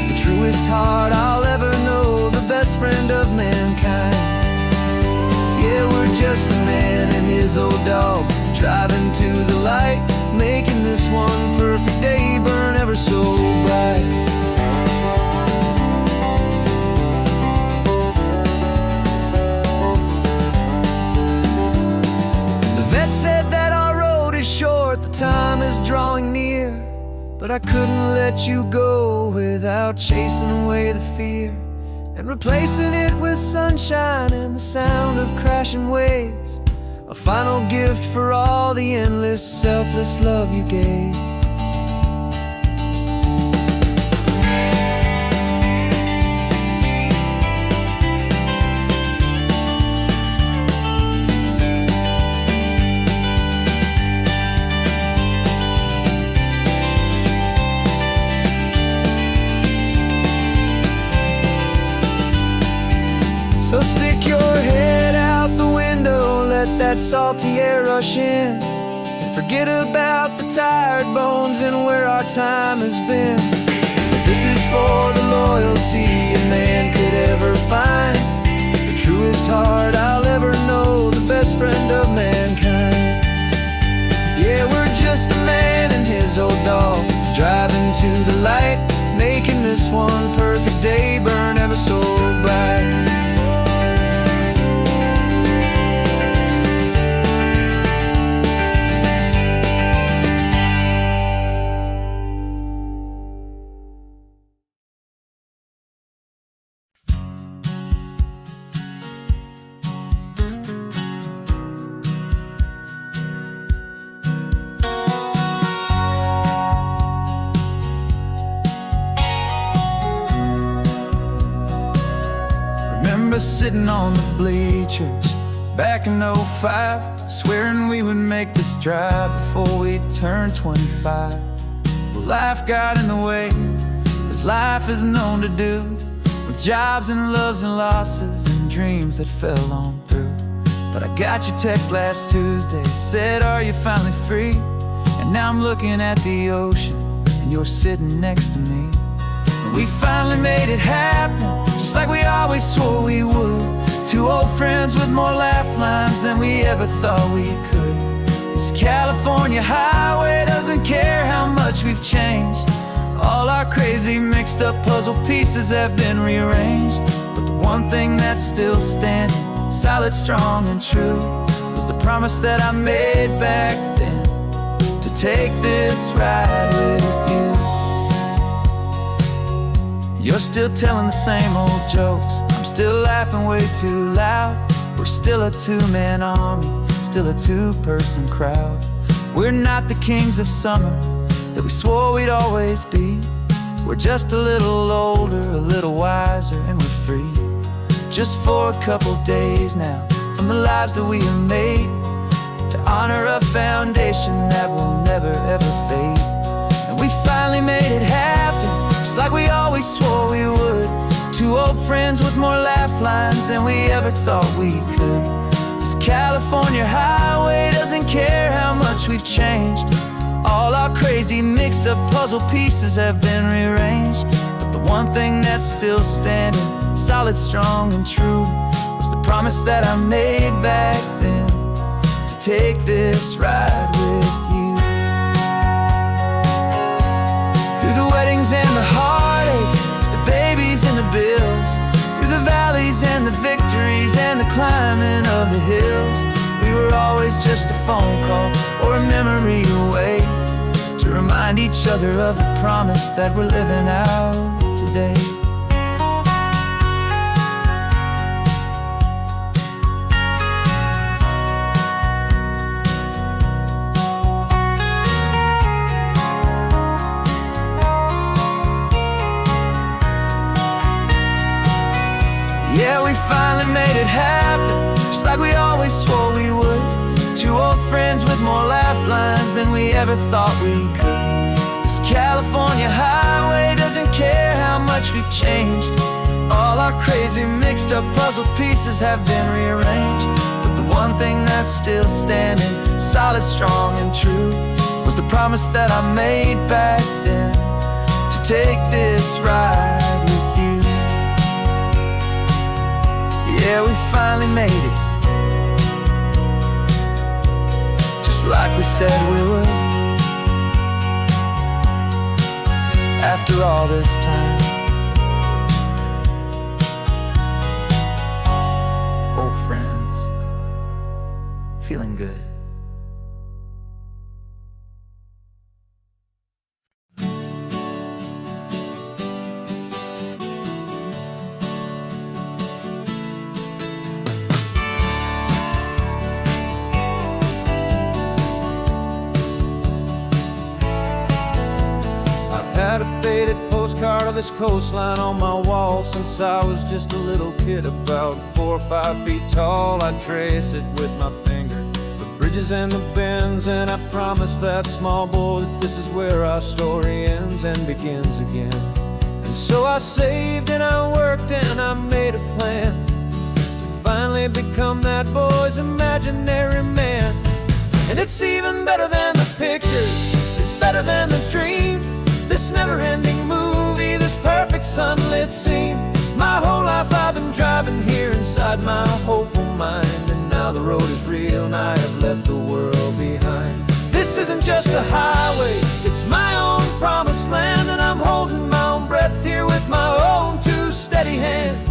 [SPEAKER 1] the truest heart I'll ever know, the best friend of mankind. Yeah, we're just a man and his old dog, driving to the light, making this one perfect day burn ever so bright. Said that our road is short, the time is drawing near, but I couldn't let you go without chasing away the fear and replacing it with sunshine and the sound of crashing waves. a final gift for all the endless, selfless love you gave. So stick your head out the window, let that salty air rush in, and forget about the tired bones and where our time has been. This is for the loyalty a man could ever find, the truest heart I'll ever know, the best friend of mankind. Yeah, we're just a man and his old dog, driving to the light, making this one perfect day burn ever so bright. Sitting on the bleachers back in '05, swearing we would make this drive before we turned 25. Well, life got in the way, as life is known to do, with jobs and loves and losses and dreams that fell on through. But I got your text last Tuesday, said, are you finally free? And now I'm looking at the ocean, and you're sitting next to me. And we finally made it happen, just like we always swore we would. Two old friends with more laugh lines than we ever thought we could. This California highway doesn't care how much we've changed. All our crazy mixed up puzzle pieces have been rearranged, but the one thing that's still standing, solid, strong and true, was the promise that I made back then, to take this ride with you. You're still telling the same old jokes, I'm still laughing way too loud. We're still a two-man army, still a two-person crowd. We're not the kings of summer that we swore we'd always be. We're just a little older, a little wiser, and we're free. Just for a couple days now, from the lives that we have made, to honor a foundation that will never ever fade. And we finally made it happen, just like we always swore we would. Two old friends with more laugh lines than we ever thought we could. This California highway doesn't care how much we've changed. All our crazy mixed up puzzle pieces have been rearranged, but the one thing that's still standing, solid, strong and true, was the promise that I made back then, to take this ride with you. Through the weddings and the heartaches, the babies and the bills, through the valleys and the victories and the climbing of the hills, we were always just a phone call or a memory away, to remind each other of the promise that we're living out today. Yeah, we finally made it happen, just like we always swore we would. Two old friends with more laugh lines than we ever thought we could. This California highway doesn't care how much we've changed. All our crazy mixed up puzzle pieces have been rearranged, but the one thing that's still standing, solid, strong and true, was the promise that I made back then, to take this ride with you. Yeah, we finally made it, just like we said we would. After all this time, old friends, feeling good.
[SPEAKER 2] postcard of this coastline on my wall since I was just a little kid, about 4 or 5 feet tall. I trace it with my finger, the bridges and the bends, and I promise that small boy that this is where our story ends and begins again. And so I saved and I worked and I made a plan to finally become that boy's imaginary man. And it's even better than the pictures, it's better than the dream, this never-ending movie, this perfect sunlit scene. My whole life I've been driving here inside my hopeful mind, and now the road is real and I have left the world behind. This isn't just a highway, it's my own promised land, and I'm holding my own breath here with my own 2 steady hands.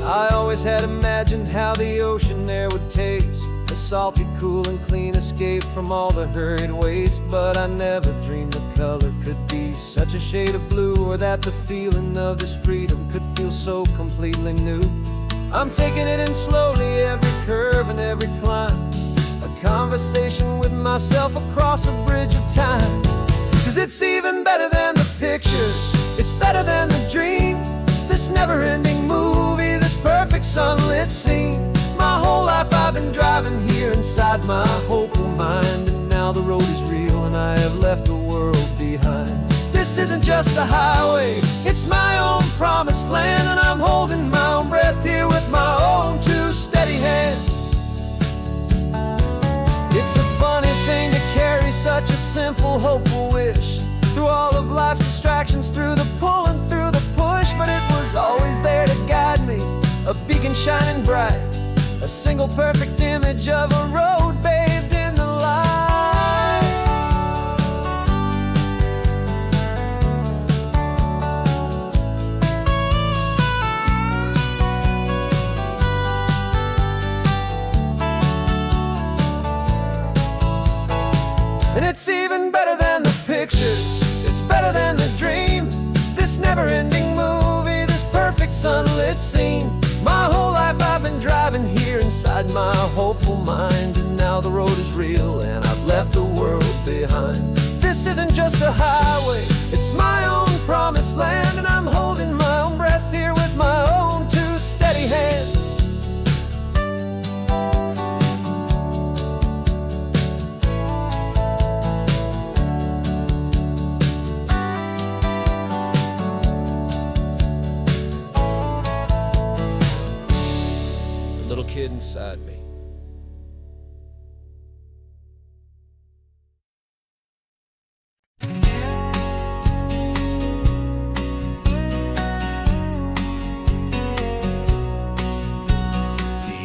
[SPEAKER 2] I always had imagined how the ocean air would taste, a salty, cool and clean escape from all the hurried waste. But I never dreamed the color could be such a shade of blue, or that the feeling of this freedom could feel so completely new. I'm taking it in slowly, every curve and every climb, a conversation with myself across a bridge of time. 'Cause it's even better than the pictures, it's better than the dream, this never-ending movie, this perfect sunlit scene. My whole life I've been driving here inside my hopeful mind, and now the road is real and I have left the world behind. This isn't just a highway, it's my own promised land, and I'm holding my own breath here with my own 2 steady hands. It's a funny thing to carry such a simple, hopeful wish through all of life's distractions, through the pull and through the push. But it was always there to guide me, a beacon shining bright, a single perfect image of a road bathed in the light. And it's even better than the pictures, it's better than the dream, this never-ending movie, this perfect sunlit scene. My whole life I've been driving here inside my hopeful mind, and now the road is real and I've left the world behind. This isn't just a highway, it's my own promised land, and I'm holding my own breath here with my own 2 steady hands. Little kid inside me.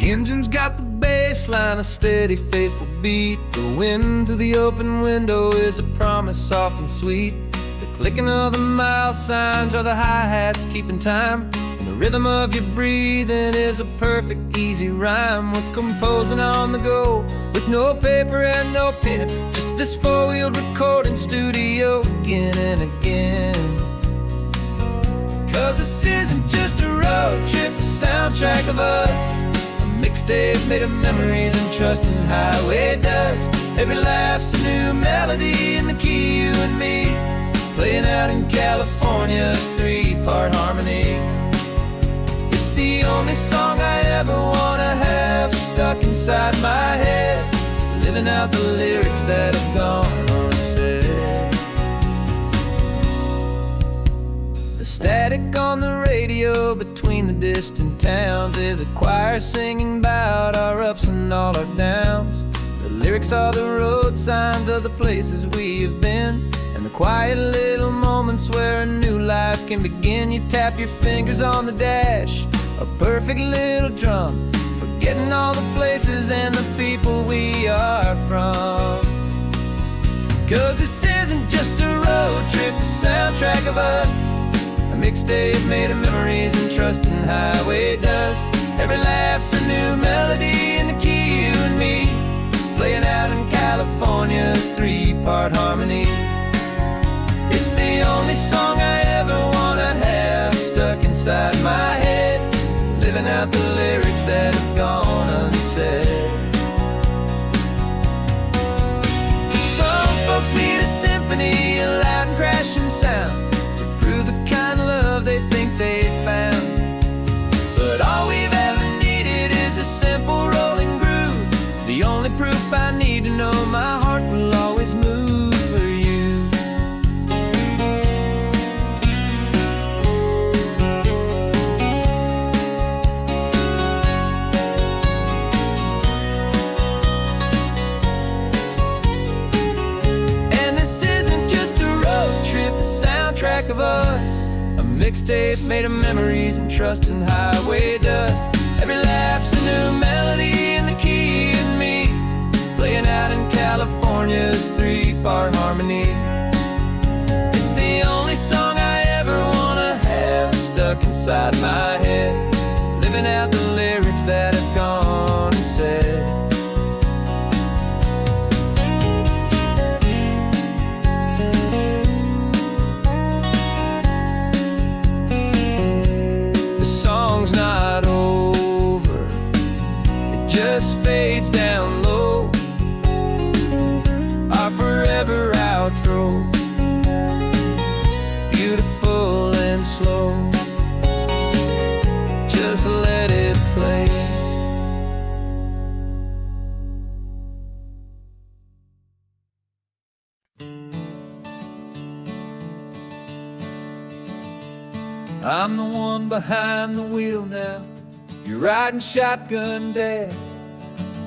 [SPEAKER 2] The engine's got the bass line, a steady, faithful beat. The wind through the open window is a promise soft and sweet. The clicking of the mile signs are the hi-hats keeping time, and the rhythm of your breathing is a perfect, easy rhyme. We're composing on the go with no paper and no pen, just this 4-wheeled recording studio again and again. 'Cause this isn't just a road trip, the soundtrack of us, a mixtape made of memories and trust in highway dust. Every laugh's a new melody in the key, you and me, playing out in California's 3-part harmony. It's the only song I ever wanna have stuck inside my head, living out the lyrics that have gone unsaid. The static on the radio between the distant towns is a choir singing about our ups and all our downs. The lyrics are the road signs of the places we have been, and the quiet little moments where a new life can begin. You tap your fingers on the dash, a perfect little drum, forgetting all the places and the people we are from. 'Cause this isn't just a road trip, the soundtrack of us, a mixtape made of memories and trust in highway dust. Every laugh's a new melody in the key, you and me, playing out in California's 3-part harmony. It's the only song I ever wanna have stuck inside my head, living out the lyrics that have gone unsaid. if I need to know, my heart will always move for you. And this isn't just a road trip, the soundtrack of us, a mixtape made of memories and trust and highway dust. Every laugh's a new melody in the key and me, playing out in California's three-part harmony. It's the only song I ever wanna have stuck inside my head, living out the lyrics that have gone and said. The song's not over, it just fades down low, our forever outro, beautiful and slow. Just let it play. I'm the one behind the wheel now, you're riding shotgun, Dad,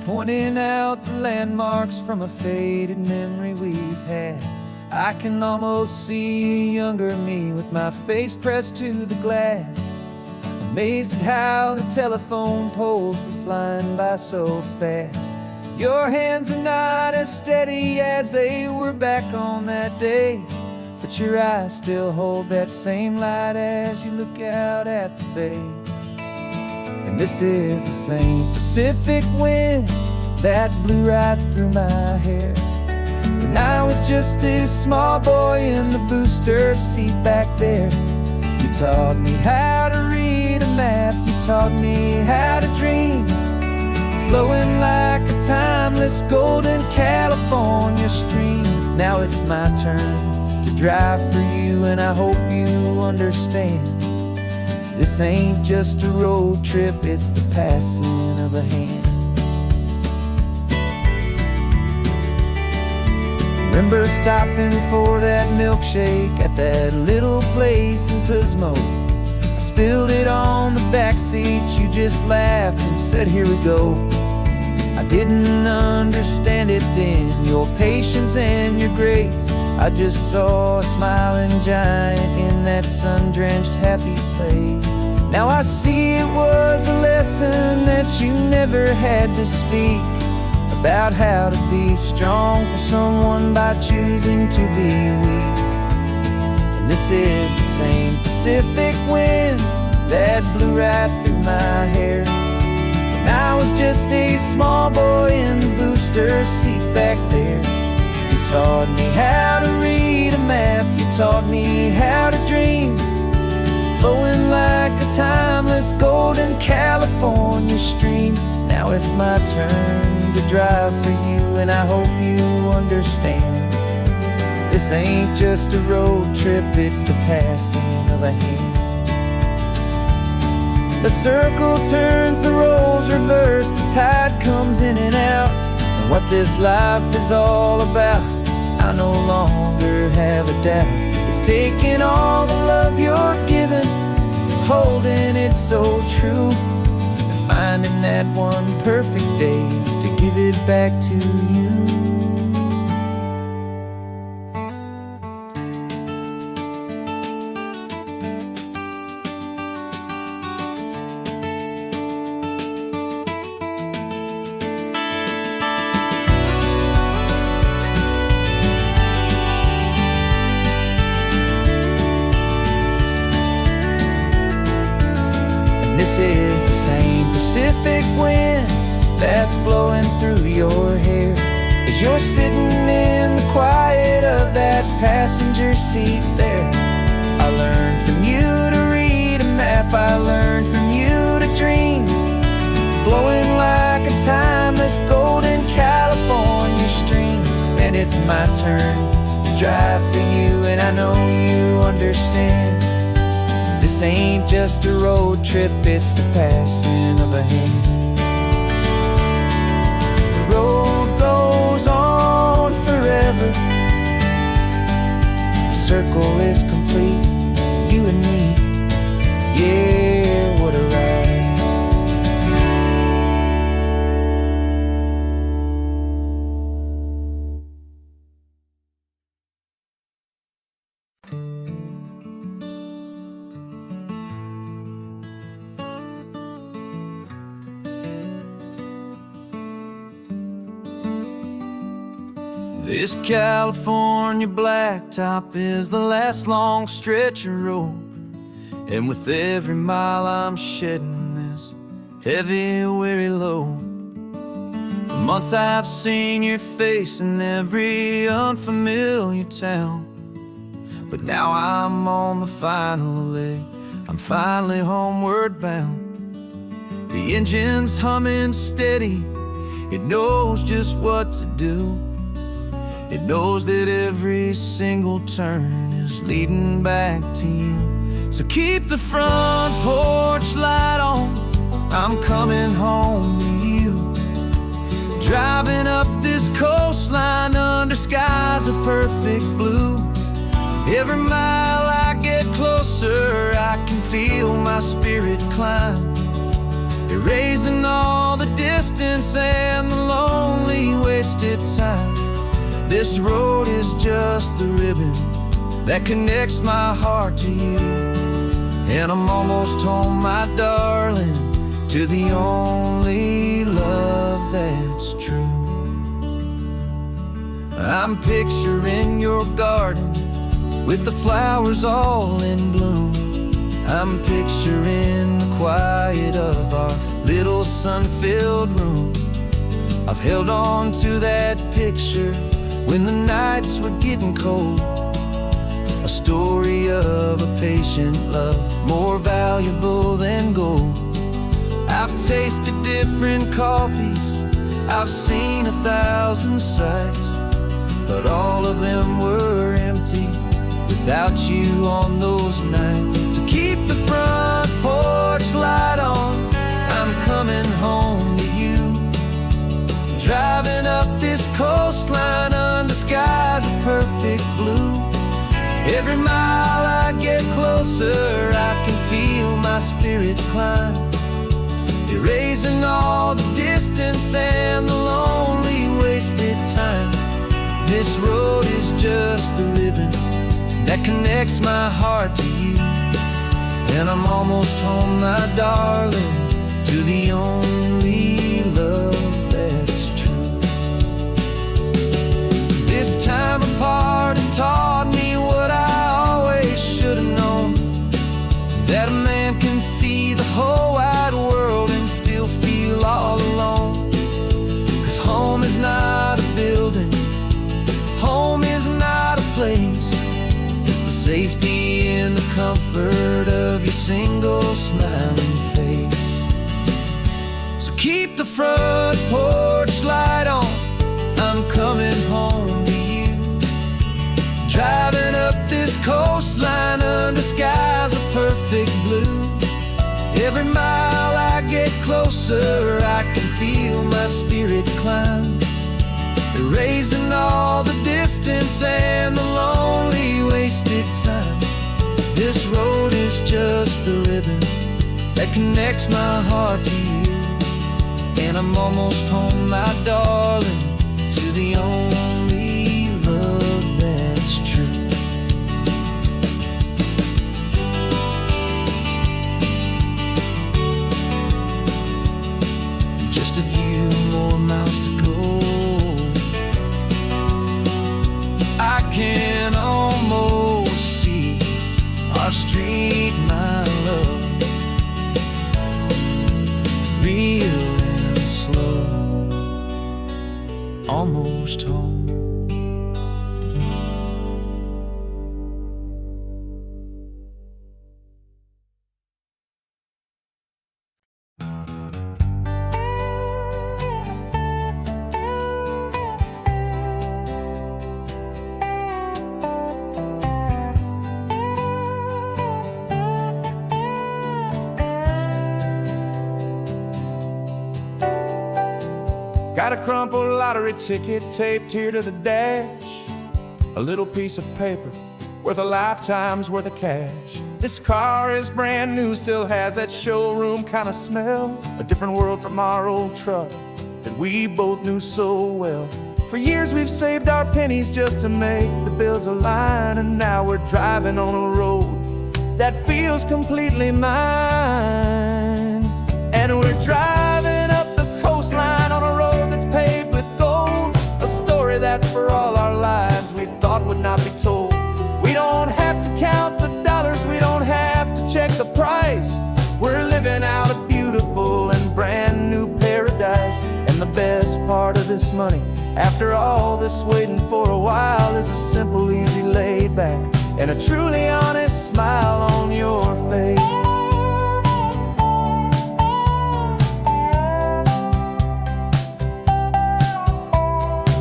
[SPEAKER 2] pointing out the landmarks from a faded memory we've had. I can almost see a younger me with my face pressed to the glass, amazed at how the telephone poles were flying by so fast. Your hands are not as steady as they were back on that day, but your eyes still hold that same light as you look out at the bay. And this is the same Pacific wind that blew right through my hair when I was just a small boy in the booster seat back there. You taught me how to read a map, you taught me how to dream, flowing like a timeless golden California stream. Now it's my turn to drive for you, and I hope you understand. This ain't just a road trip, it's the passing of a hand. Remember stopping for that milkshake at that little place in Pismo? I spilled it on the back seat, you just laughed and said, here we go. I didn't understand it then, your patience and your grace. I just saw a smiling giant in that sun-drenched happy place. Now I see it was a lesson that you never had to speak, about how to be strong for someone by choosing to be weak. And this is the same Pacific wind that blew right through my hair when I was just a small boy in the booster seat back there. You taught me how to read a map, you taught me how to dream, flowing like a timeless golden California stream. Now it's my turn to drive for you, and I hope you understand. This ain't just a road trip, it's the passing of a hand. The circle turns, the roles reverse, the tide comes in and out. And what this life is all about, I no longer have a doubt. It's taking all the love you're giving, holding it so true, and finding that one perfect day to give it back to you. This is the same Pacific wind that's blowing through your hair as you're sitting in the quiet of that passenger seat there. I learned from you to read a map, I learned from you to dream, flowing like a timeless golden California stream. And it's my turn to drive for you, and I know you understand. This ain't just a road trip, it's the passing of a hand. The road goes This California blacktop is the last long stretch of road, and with every mile I'm shedding this heavy, weary load. For months I've seen your face in every unfamiliar town, but now I'm on the final leg, I'm finally homeward bound. The engine's humming steady, it knows just what to do. It knows that every single turn is leading back to you. So keep the front porch light on, I'm coming home to you. Driving up this coastline under skies of perfect blue. Every mile I get closer, I can feel my spirit climb, erasing all the distance and the lonely wasted time. This road is just the ribbon that connects my heart to you, and I'm almost home, my darling, to the only love that's true. I'm picturing your garden with the flowers all in bloom. I'm picturing the quiet of our little sun-filled room. I've held on to that picture when the nights were getting cold, a story of a patient love more valuable than gold. I've tasted different coffees, I've seen 1,000 sights, but all of them were empty without you on those nights. So keep the front porch light on, I'm coming home to you. Driving up this coastline under skies of perfect blue. Every mile I get closer, I can feel my spirit climb, erasing all the distance and the lonely wasted time. This road is just the ribbon that connects my heart to you, and I'm almost home, my darling, to the only love that's true. This time apart has taught me what I always should have known, that a man can see the whole wide world and still feel all alone. 'Cause home is not a building, home is not a place, it's the safety and the comfort of your single smiling face. So keep the front porch light on, I'm coming home to you. Driving up this coastline under skies of perfect blue. Every mile I get closer, I can feel my spirit climb, erasing all the distance and the lonely wasted time. This road is just the ribbon that connects my heart to you, and I'm almost home, my darling, to the only love that's true. Just a few more miles to go, I can almost see our street, my love, real and slow, almost home.
[SPEAKER 3] Got a crumpled lottery ticket taped here to the dash, a little piece of paper worth a lifetime's worth of cash. This car is brand new, still has that showroom kind of smell, a different world from our old truck that we both knew so well. For years we've saved our pennies just to make the bills align, and now we're driving on a road that feels completely mine. And we're driving up the coastline on a road that's paved with gold, a story that for all our part of this money, after all this waiting for a while, is a simple, easy, laid back, and a truly honest smile on your face.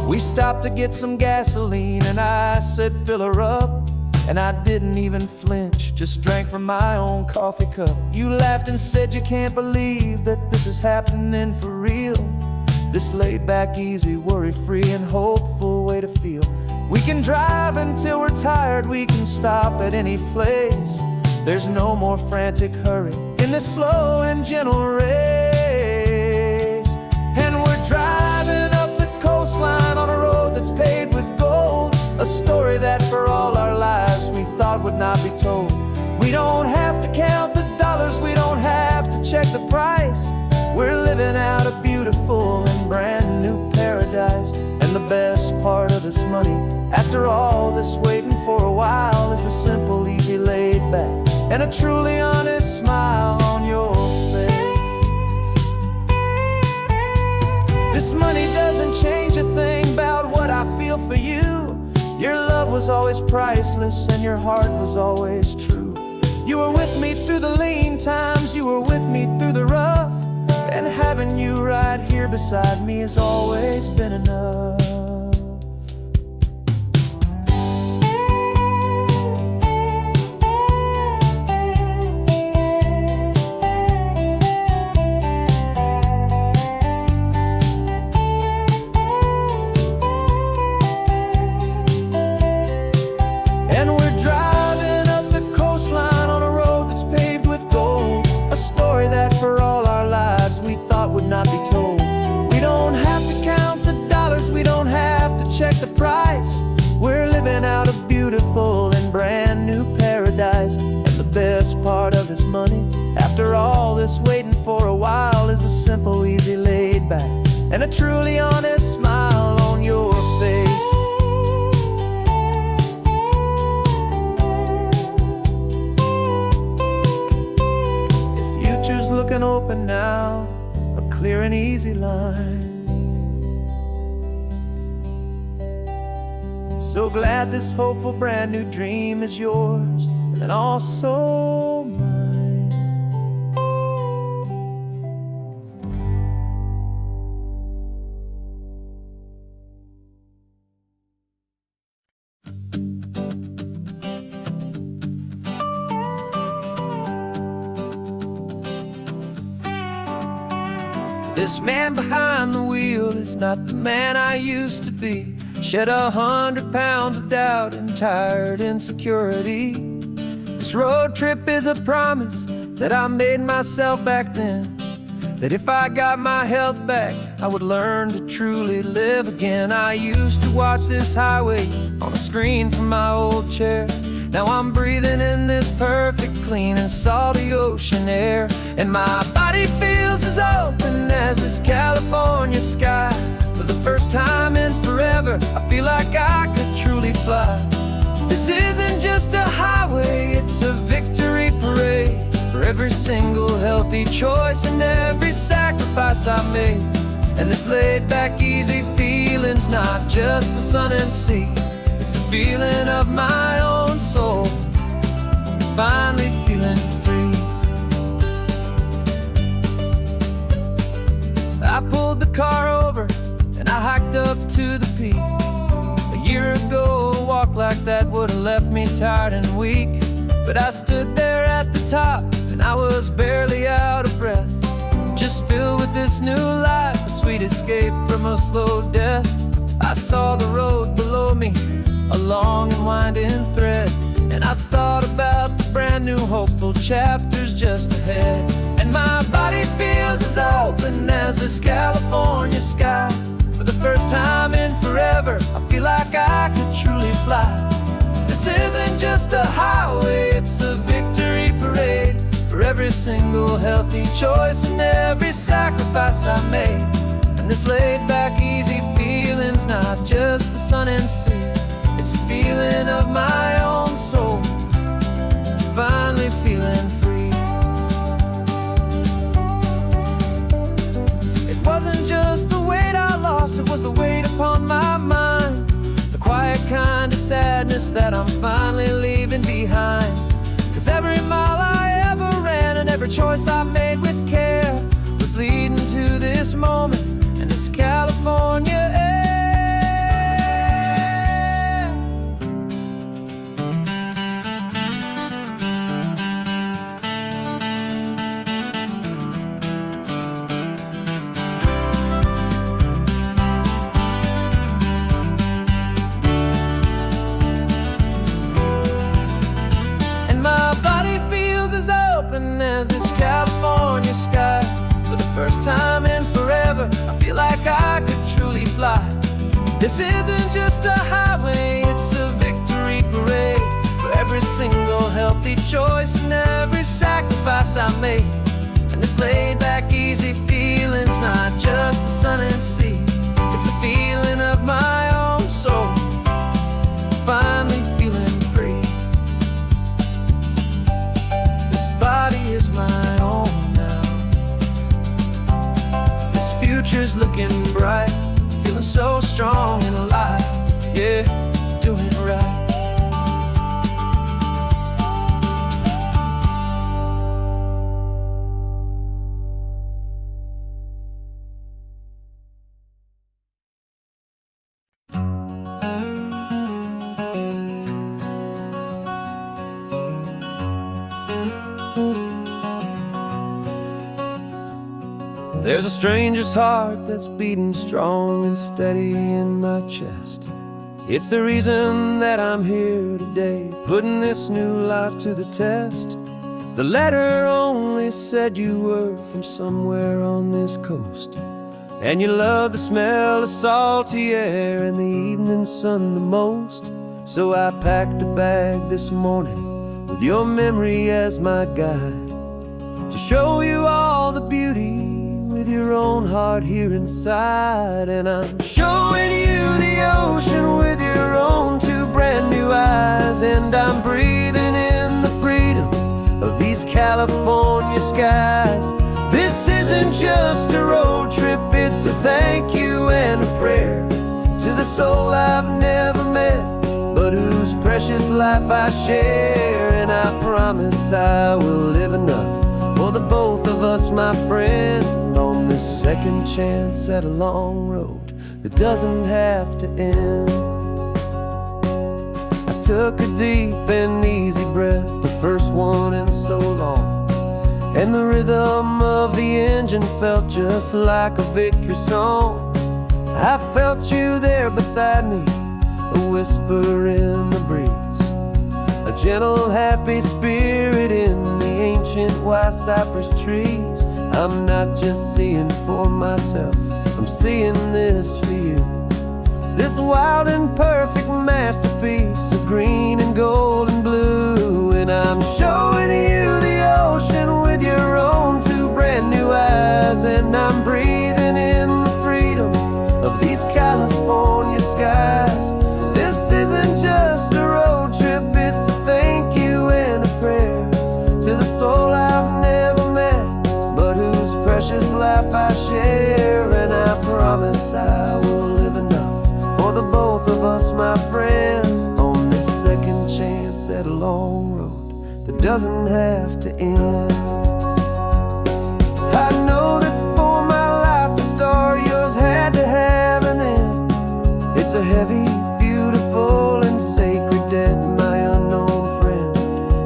[SPEAKER 3] We stopped to get some gasoline, and I said, fill her up. And I didn't even flinch, just drank from my own coffee cup. You laughed and said you can't believe that this is happening for real. This laid back, easy, worry-free and hopeful way to feel. We can drive until we're tired, we can stop at any place. There's no more frantic hurry in this slow and gentle race. And we're driving up the coastline on a road that's paved with gold, a story that for all our lives we thought would not be told. We don't have to count the dollars, we don't have to check the price. We're living out a beautiful and brand new paradise. And the best part of this money, after all this waiting for a while, is the simple, easy, laid back, and a truly honest smile on your face. This money doesn't change a thing about what I feel for you. Your love was always priceless and your heart was always true. You were with me through the lean times, you were with me through the rough, and having you right here beside me has always been enough. Check the price. We're living out a beautiful and brand new paradise. And the best part of this money, after all this waiting for a while, is the simple, easy, laid back, and a truly honest smile on your face. The future's looking open now, a clear and easy line. So glad this hopeful brand new dream is yours and also mine.
[SPEAKER 1] This man behind the wheel is not the man I used to be. Shed 100 pounds of doubt and tired insecurity. This road trip is a promise that I made myself back then, that if I got my health back, I would learn to truly live again. I used to watch this highway on a screen from my old chair. Now I'm breathing in this perfect, clean and salty ocean air. And my body feels as open as this California sky. For the first time in forever, I feel like I could truly fly. This isn't just a highway, it's a victory parade. For every single healthy choice and every sacrifice I made. And this laid back, easy feeling's not just the sun and sea. It's the feeling of my own soul, finally feeling free. I pulled the car over and I hiked up to the peak. A year ago, a walk like that would've left me tired and weak. But I stood there at the top and I was barely out of breath, just filled with this new life, a sweet escape from a slow death. I saw the road below me, a long and winding thread, and I thought about the brand new hopeful chapters just ahead. And my body feels as open as this California sky. For the first time in forever, I feel like I could truly fly. This isn't just a highway, it's a victory parade. For every single healthy choice and every sacrifice I made. And this laid back, easy feeling's not just the sun and sea. It's a feeling of my own soul, finally feeling free. It wasn't just the weight I lost,
[SPEAKER 2] promise that I'm finally leaving behind. 'Cause every mile I ever ran and every choice I made with care was leading to this moment and this California air. As this California sky, for the first time in forever, I feel like I could truly fly. This isn't just a highway, it's a victory parade for every single healthy choice and every sacrifice I made. And this laid back, easy feeling's not just the sun and sea, it's a feeling of my own soul, finally feeling free. Body is my own now. This future's looking bright, feeling so strong and alive. Yeah, doing right. There's a stranger's heart that's beating strong and steady in my chest. It's the reason that I'm here today, putting this new life to the test. The letter only said you were from somewhere on this coast, and you love the smell of salty air and the evening sun the most. So I packed a bag this morning with your memory as my guide, to show you all the beauty with your own heart here inside. And I'm showing you the ocean with your own two brand new eyes, and I'm breathing in the freedom of these California skies. This isn't just a road trip, it's a thank you and a prayer to the soul I've never met, but whose precious life I share. And I promise I will live enough for the both of us, my friend, on this second chance at a long road that doesn't have to end. I took a deep and easy breath, the first one in so long, and the rhythm of the engine felt just like a victory song. I felt you there beside me, a whisper in the breeze, a gentle happy spirit in the ancient white cypress trees. I'm not just seeing for myself, I'm seeing this for you. This wild and perfect masterpiece of green and gold and blue. And I'm showing you the ocean with your own two brand new eyes, and I'm breathing in the freedom of these California skies. This isn't just a road trip, it's a thank you and a prayer to the soul I've never met, but whose precious life I share. And I promise I will live enough for the both of us, my friend, on this second chance at a long road that doesn't have to end. I know that for my life to start, yours had to have an end. It's a heavy, beautiful, and sacred debt, my unknown friend,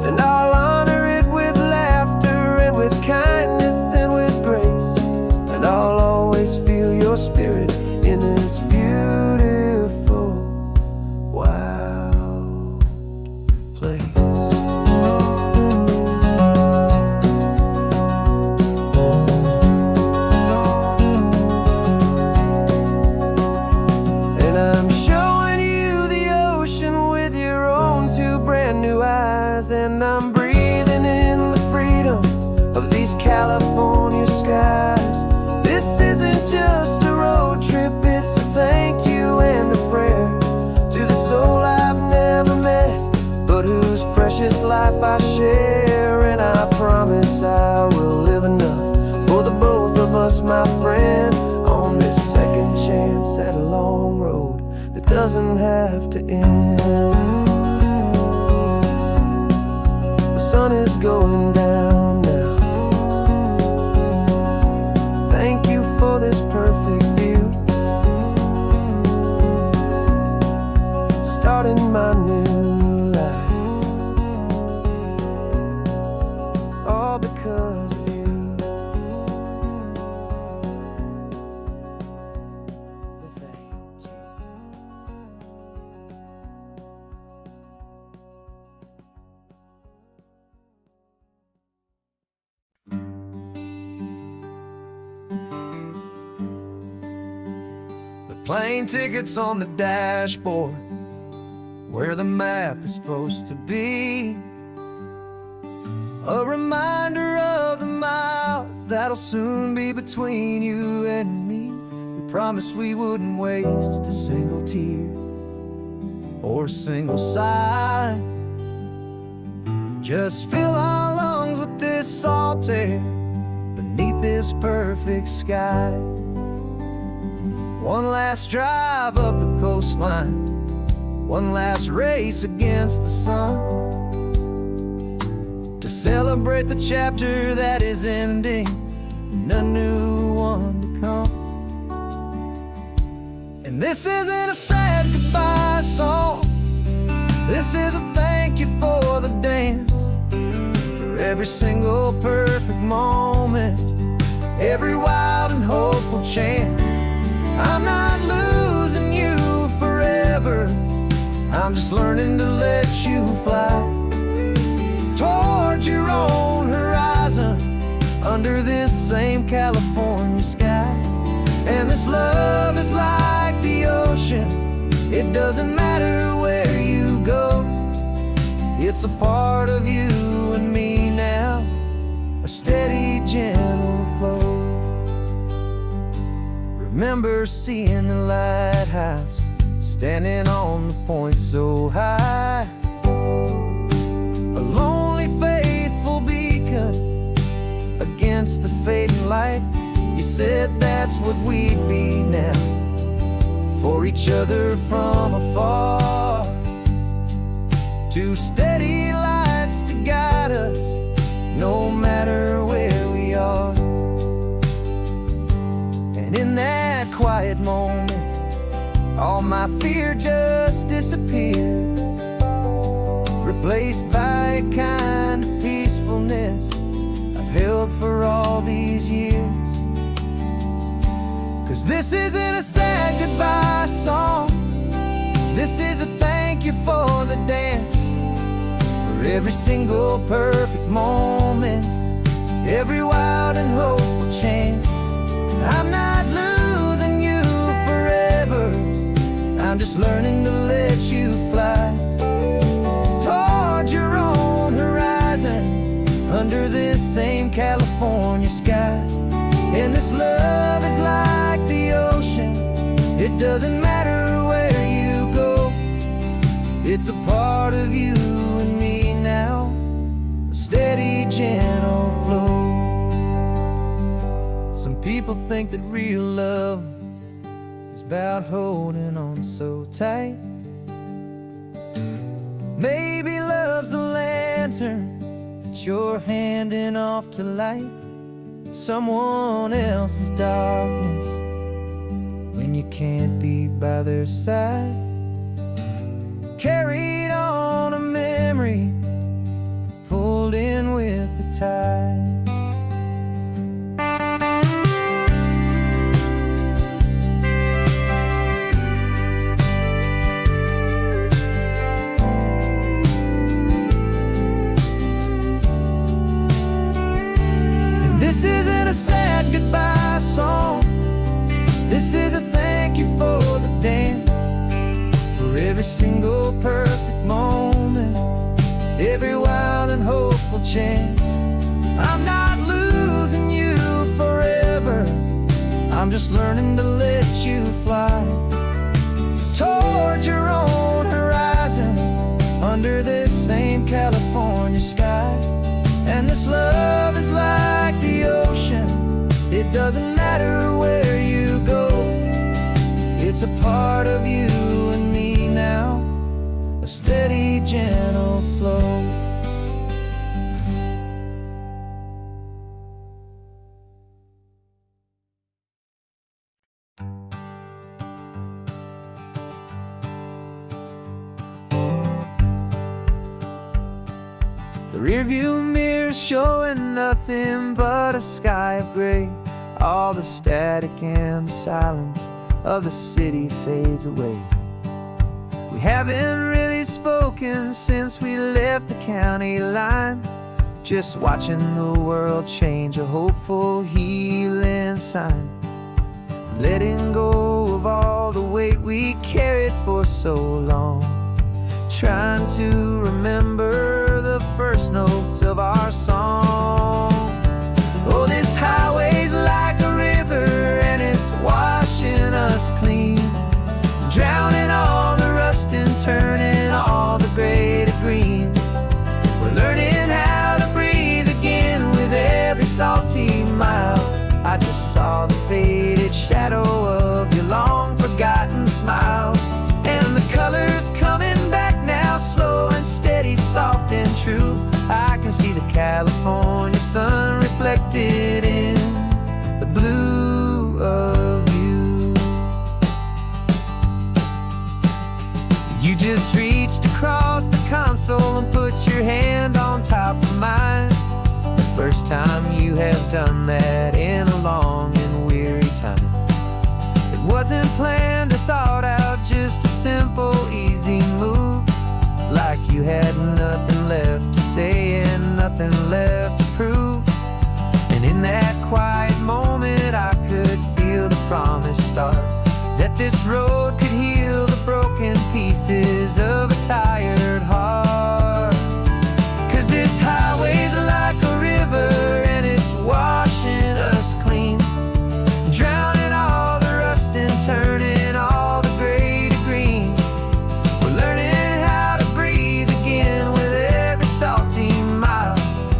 [SPEAKER 2] and I'll honor it with laughter and with kindness and with grace, and I'll always feel your spirit in this beautiful, wild place. And I'm showing you the ocean with your own two brand new eyes, and I'm breathing in the freedom of these California skies. This isn't just a road trip, it's a thank you and a prayer to the soul I've never met, but whose precious life I share. And I promise I will live enough for the both of us, my friend, on this second chance at a long road that doesn't have to end. plane tickets on the dashboard, where the map is supposed to be. A reminder of the miles that'll soon be between you and me. We promised we wouldn't waste a single tear or a single sigh. Just fill our lungs with this salt air beneath this perfect sky. One last drive up the coastline, one last race against the sun, to celebrate the chapter that is ending and a new one to come. And this isn't a sad goodbye song, this is a thank you for the dance, for every single perfect moment, every wild and hopeful chance. I'm not losing you forever, I'm just learning to let you fly towards your own horizon, under this same California sky. And this love is like the ocean, it doesn't matter where you go, it's a part of you and me now, a steady, gentle flow. Remember seeing the lighthouse, standing on the point so high, a lonely, faithful beacon against the fading light. You said that's what we'd be now, for each other from afar. Two steady lights to guide us, no matter where we are. And in that quiet moment, all my fear just disappeared, replaced by a kind of peacefulness I've held for all these years. 'Cause this isn't a sad goodbye song, this is a thank you for the dance, for every single perfect moment, every wild and hopeful chance. I'm not losing you forever, I'm just learning to let you fly towards your own horizon, under this same California sky. And this love is like the ocean, it doesn't matter where you go, it's a part of you and me now, a steady, gentle flow. Some people think that real love is about holding on so tight. Maybe love's a lantern that you're handing off to light someone else's darkness when you can't be by their side. Carried on a memory, pulled in with the tide. This isn't a sad goodbye song, this is a thank you for the dance, for every single perfect moment, every wild and hopeful chance. I'm not losing you forever, I'm just learning to let you fly towards your own horizon, under this same California sky. And this love is like the ocean, it doesn't matter where you go, it's a part of you and me now, a steady, gentle flow. The rearview mirror showing nothing but a sky of gray. All the static and the silence of the city fades away. We haven't really spoken since we left the county line, just watching the world change, a hopeful healing sign. letting go of all the weight we carried for so long, trying to remember the first notes of our song. Oh, this highway's like a river and it's washing us clean, drowning all the rust and turning all the gray to green. We're learning how to breathe again with every salty mile. I just saw the faded shadow of your long forgotten smile, and the colors coming back now, slow and steady, soft and true. I can see the California sun reflected in the blue of you. You just reached across the console and put your hand on top of mine. The first time you have done that in a long and weary time. It wasn't planned or thought out, just a simple, easy move. Like you had nothing left to say and nothing left to prove. And in that quiet moment I could feel the promise start, that this road could heal the broken pieces of a tired heart. 'Cause this highway's like a river and it's washing us clean, drowning all the rust and turning all the gray to green. We're learning how to breathe again with every salty mile.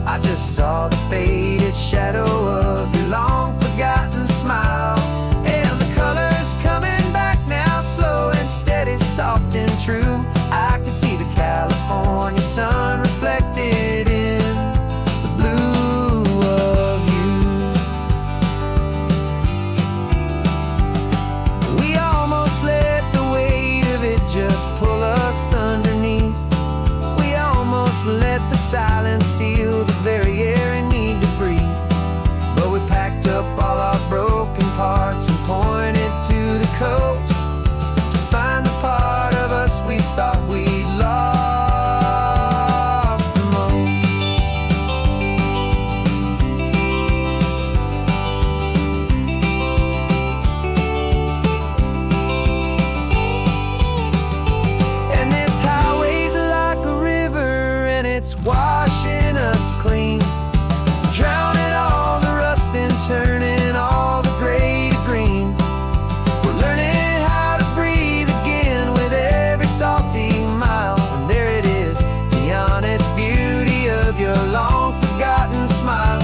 [SPEAKER 2] I just saw the faded shadow of your long forgotten smile, and the colors coming back now, slow and steady, soft and true. I can see the California sun reflected in the blue of you. We almost let the weight of it just pull us underneath. We almost let the silence steal the very air and need to breathe. But we packed up all our broken parts and pointed to the coast to find the part of us we thought we'd lost the most. And this highway's like a river and it's washing us clean, drowning all the rust and turning all the gray to green. We're learning how to breathe again with every salty mile. And there it is, the honest beauty of your long forgotten smile.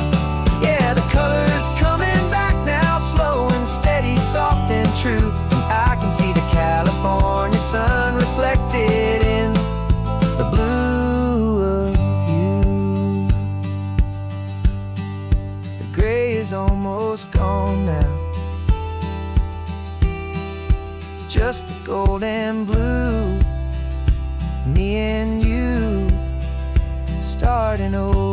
[SPEAKER 2] Yeah, the colors coming back now, slow and steady, soft and true. I can see the California sun reflected in the blue of you. The gray is almost gone now, just the gold and blue. Me and you starting over.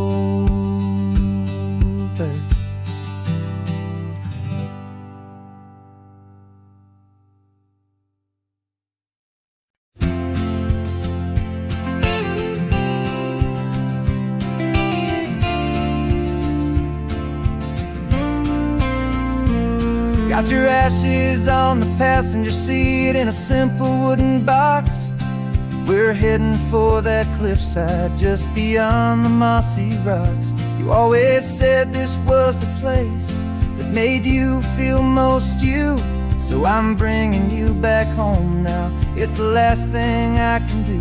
[SPEAKER 2] Got your ashes on the passenger seat in a simple wooden box. We're heading for that cliffside just beyond the mossy rocks. You always said this was the place that made you feel most you. So I'm bringing you back home now. It's the last thing I can do.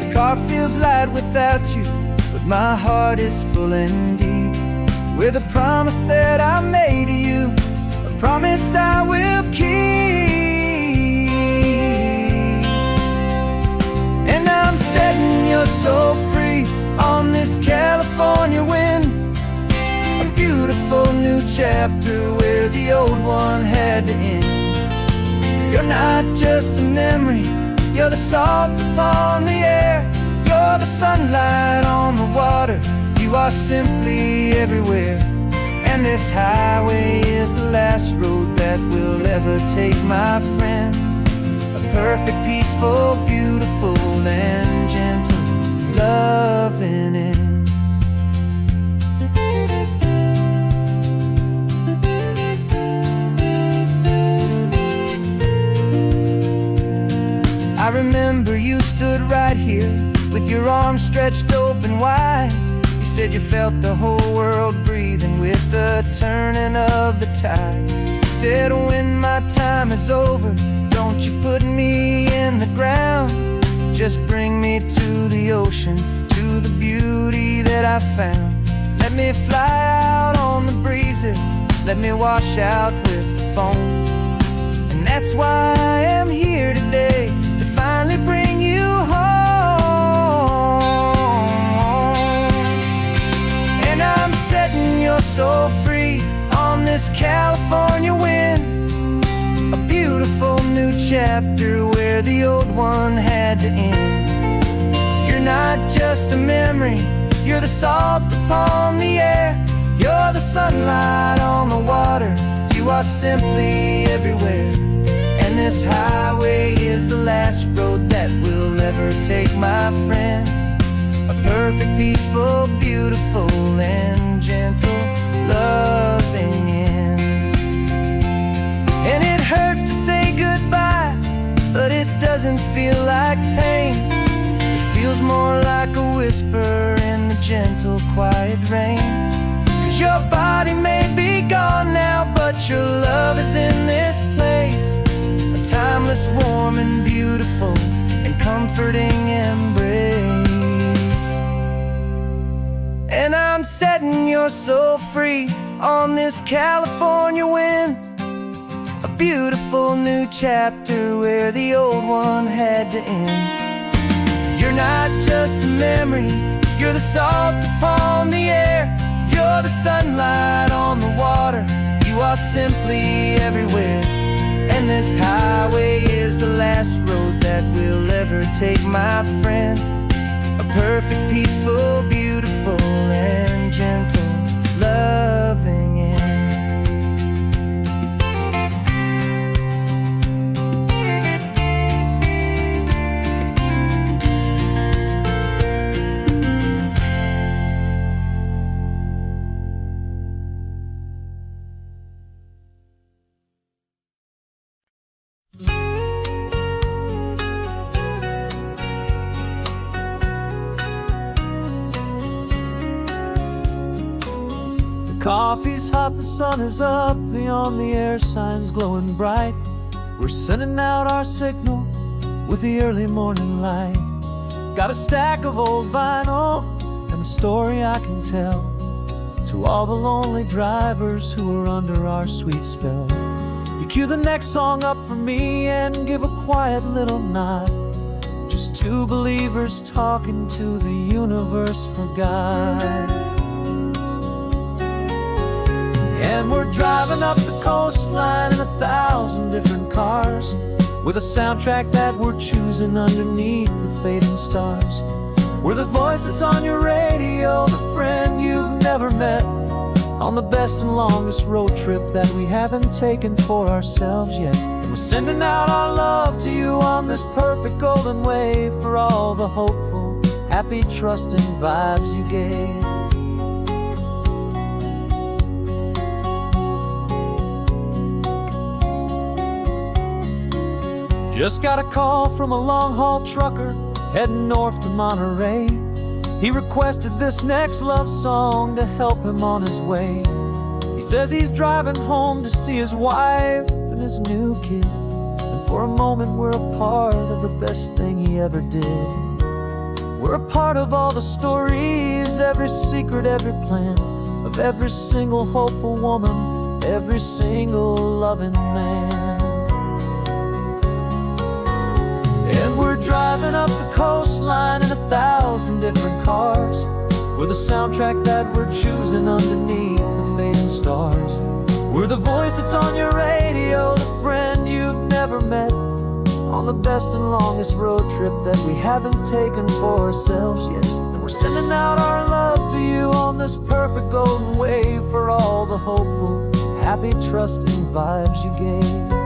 [SPEAKER 2] The car feels light without you, but my heart is full and deep with a promise that I made to you, a promise I will keep. And I'm setting your soul free on this California wind, a beautiful new chapter where the old one had to end. You're not just a memory, you're the salt upon the air, you're the sunlight on the water, you are simply everywhere. And this highway is the last road that we'll ever take, my friend. A perfect, peaceful, beautiful, and gentle loving end. I remember you stood right here with your arms stretched open wide. You said you felt the whole world breathing with the turning of the tide. You said, when my time is over, don't you put me in the ground. Just bring me to the ocean, to the beauty that I found. Let me fly out on the breezes, let me wash out with the foam. And that's why I am here today, to finally bring you home. And I'm setting your soul free on this California wind, a beautiful new chapter where the old one had to end. You're not just a memory, you're the salt upon the air, you're the sunlight on the water, you are simply everywhere. And this highway is the last road that we'll ever take, my friend. A perfect, peaceful, beautiful, and gentle, loving end. And it hurts to say goodbye, but it doesn't feel like pain. It feels more like a whisper in the gentle, quiet rain. 'Cause your body may be gone now, but your love is in this place, a timeless, warm, and beautiful, and comforting embrace. And I'm setting your soul free on this California wind, a beautiful new chapter where the old one had to end. You're not just a memory, you're the salt upon the air, you're the sunlight on the water, you are simply everywhere. And this highway is the last road that we'll ever take, my friend. A perfect, peaceful, beautiful, and gentle, loving end.
[SPEAKER 1] Coffee's hot, the sun is up, the on the air sign's glowing bright. We're sending out our signal with the early morning light. Got a stack of old vinyl and a story I can tell to all the lonely drivers who are under our sweet spell. You cue the next song up for me and give a quiet little nod. Just two believers talking to the universe for God. And we're driving up the coastline in 1,000 different cars, with a soundtrack that we're choosing underneath the fading stars. We're the voice that's on your radio, the friend you've never met, on the best and longest road trip that we haven't taken for ourselves yet. And we're sending out our love to you on this perfect golden wave, for all the hopeful, happy, trusting vibes you gave. Just got a call from a long-haul trucker heading north to Monterey. He requested this next love song to help him on his way. He says he's driving home to see his wife and his new kid, and for a moment we're a part of the best thing he ever did. We're a part of all the stories, every secret, every plan, of every single hopeful woman, every single loving man. And we're driving up the coastline in 1,000 different cars, with a soundtrack that we're choosing underneath the fading stars. We're the voice that's on your radio, the friend you've never met, on the best and longest road trip that we haven't taken for ourselves yet. And we're sending out our love to you on this perfect golden wave, for all the hopeful, happy, trusting vibes you gave.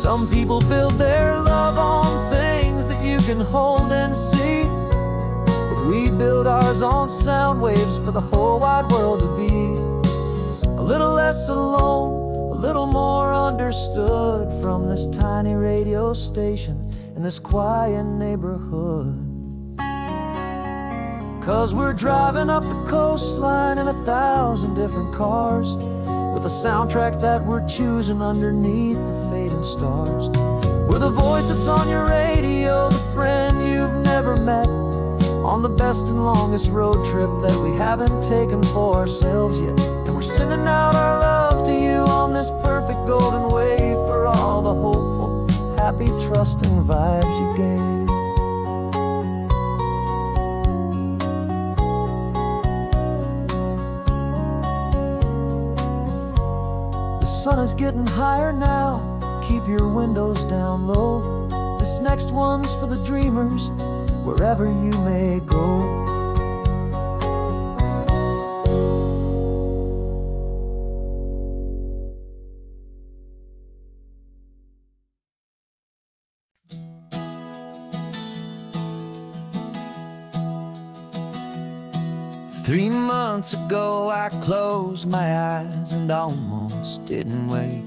[SPEAKER 1] Some people build their love on things that you can hold and see, but we build ours on sound waves for the whole wide world to be a little less alone, a little more understood from this tiny radio station in this quiet neighborhood. 'Cause we're driving up the coastline in 1,000 different cars, with a soundtrack that we're choosing underneath the fading stars. We're the voice that's on your radio, the friend you've never met, on the best and longest road trip that we haven't taken for ourselves yet. And we're sending out our love to you on this perfect golden wave, for all the hopeful, happy, trusting vibes you gave. The sun is getting higher now, keep your windows down low. This next one's for the dreamers, wherever you may go. 3 months ago I closed my eyes and almost didn't wait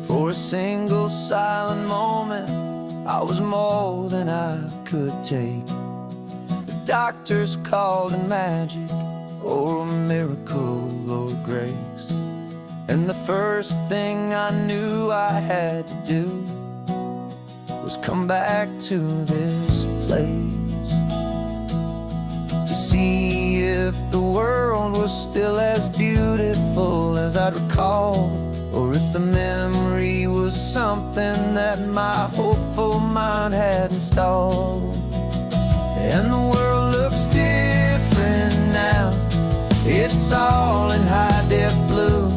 [SPEAKER 1] for a single silent moment. I was more than I could take. The doctors called it magic, or a miracle, or grace. And the first thing I knew I had to do was come back to this place, to see if the world was still as beautiful as I'd recall, or if the memory was something that my hopeful mind had installed. And the world looks different now, it's all in high-def blue.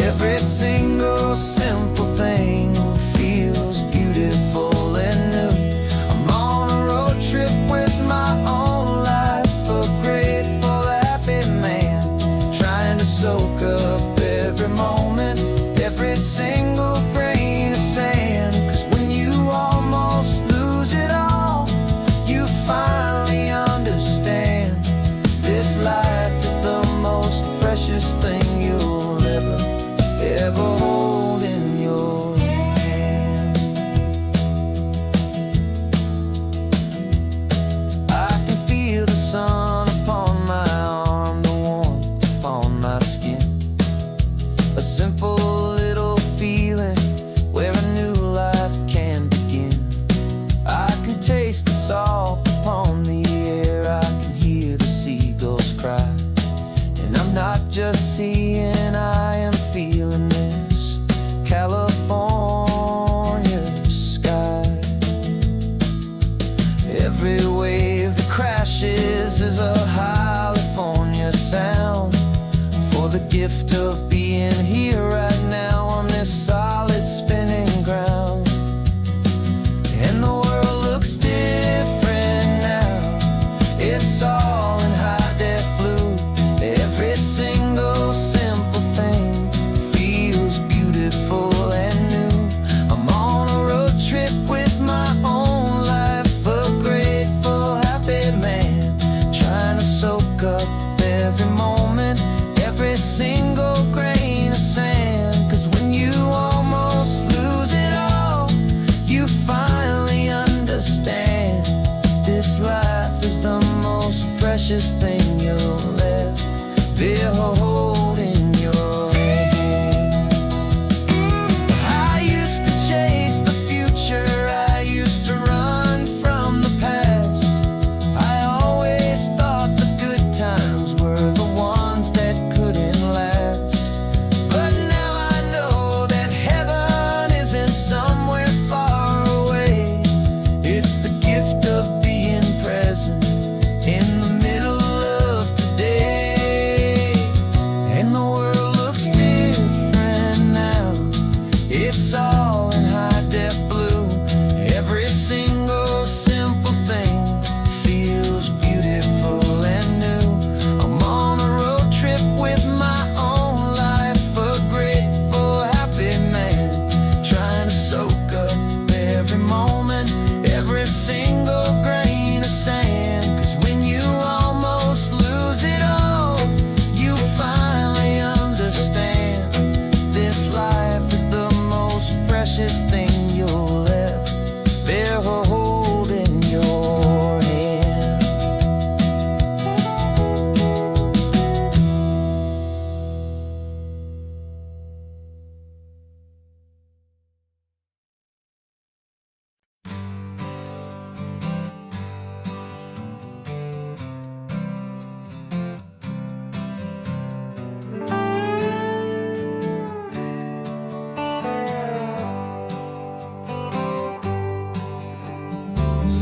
[SPEAKER 1] Every single simple thing feels beautiful and new. I'm on a road trip with my own life, a grateful, happy man, trying to soak up every moment, every single grain of sand. 'Cause when you almost lose it all, you finally understand this life is the most precious thing you'll ever hold in your hand. I can feel the sun upon my arm, the warmth upon my skin, a simple little feeling where a new life can begin. I can taste the salt upon the air, I can hear the seagulls cry, and I'm not just seeing, I am feeling this California sky. Every wave that crashes is a California sound, for the gift of being here right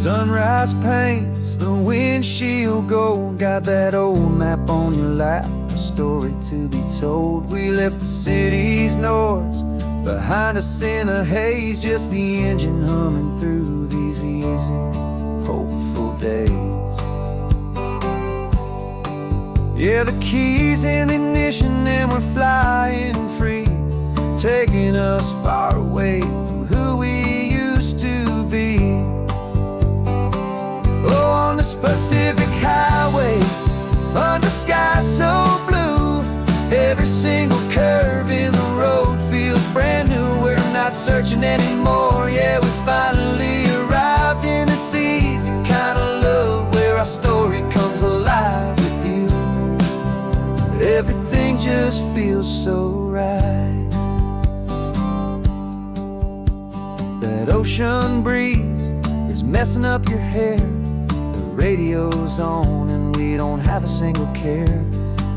[SPEAKER 2] Sunrise paints the windshield gold. Got that old map on your lap, a story to be told. We left the city's noise behind us in the haze, just the engine humming through these easy, hopeful days. Yeah, the keys in the ignition and we're flying free, taking us far away from who we used to be. Oh, on this Pacific highway, under sky so blue, every single curve in the road feels brand new. We're not searching anymore, yeah, we finally arrived in this easy kind of love where our story comes alive with you. Everything just feels so right. That ocean breeze is messing up your hair, the radio's on and we don't have a single care.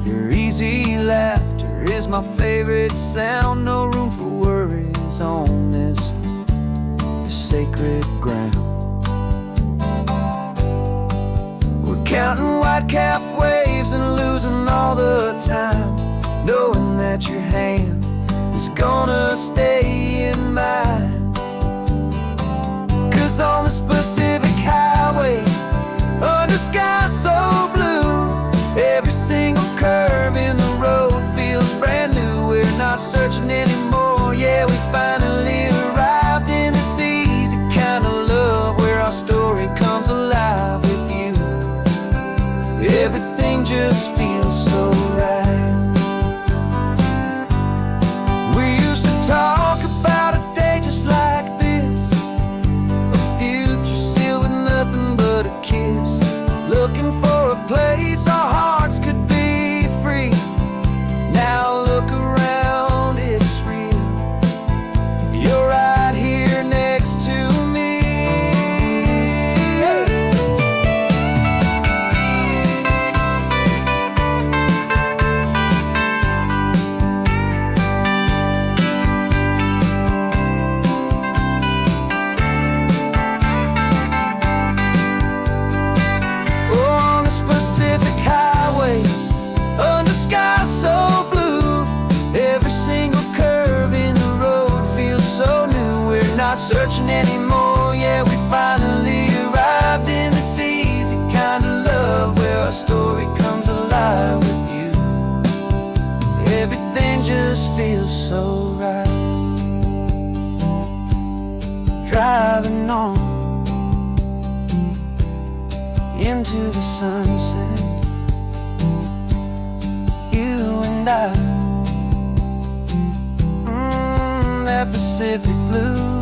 [SPEAKER 2] Your easy laughter is my favorite sound. No room for worries on this sacred ground. We're counting white-capped waves and losing all the time, knowing that your hand is gonna stay in mine. 'Cause on this Pacific highway, under sky so blue, every single curve in the road feels brand new. We're not searching anymore, yeah, we finally arrived in this easy kind of love where our story comes alive with you. Everything just feels so right. We used to talk about a day just like this, a future sealed with nothing but a kiss, looking for a place our hearts could be free. Now look around, it's real. You're right here next to me. Oh, on this Pacific highway, under sky so blue, every single curve in the road feels so new. We're not searching anymore, yeah, we finally arrived in this easy kind of love where our story comes alive with you. Everything just feels so right. Driving on into the sunset, you and I, that Pacific blue.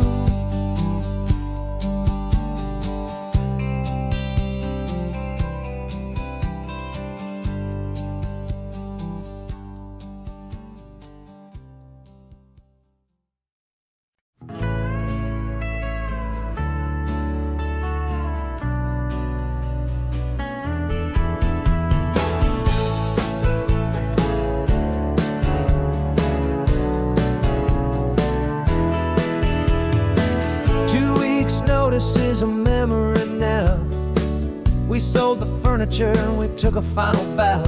[SPEAKER 2] Notice is a memory now. We sold the furniture and we took a final bow.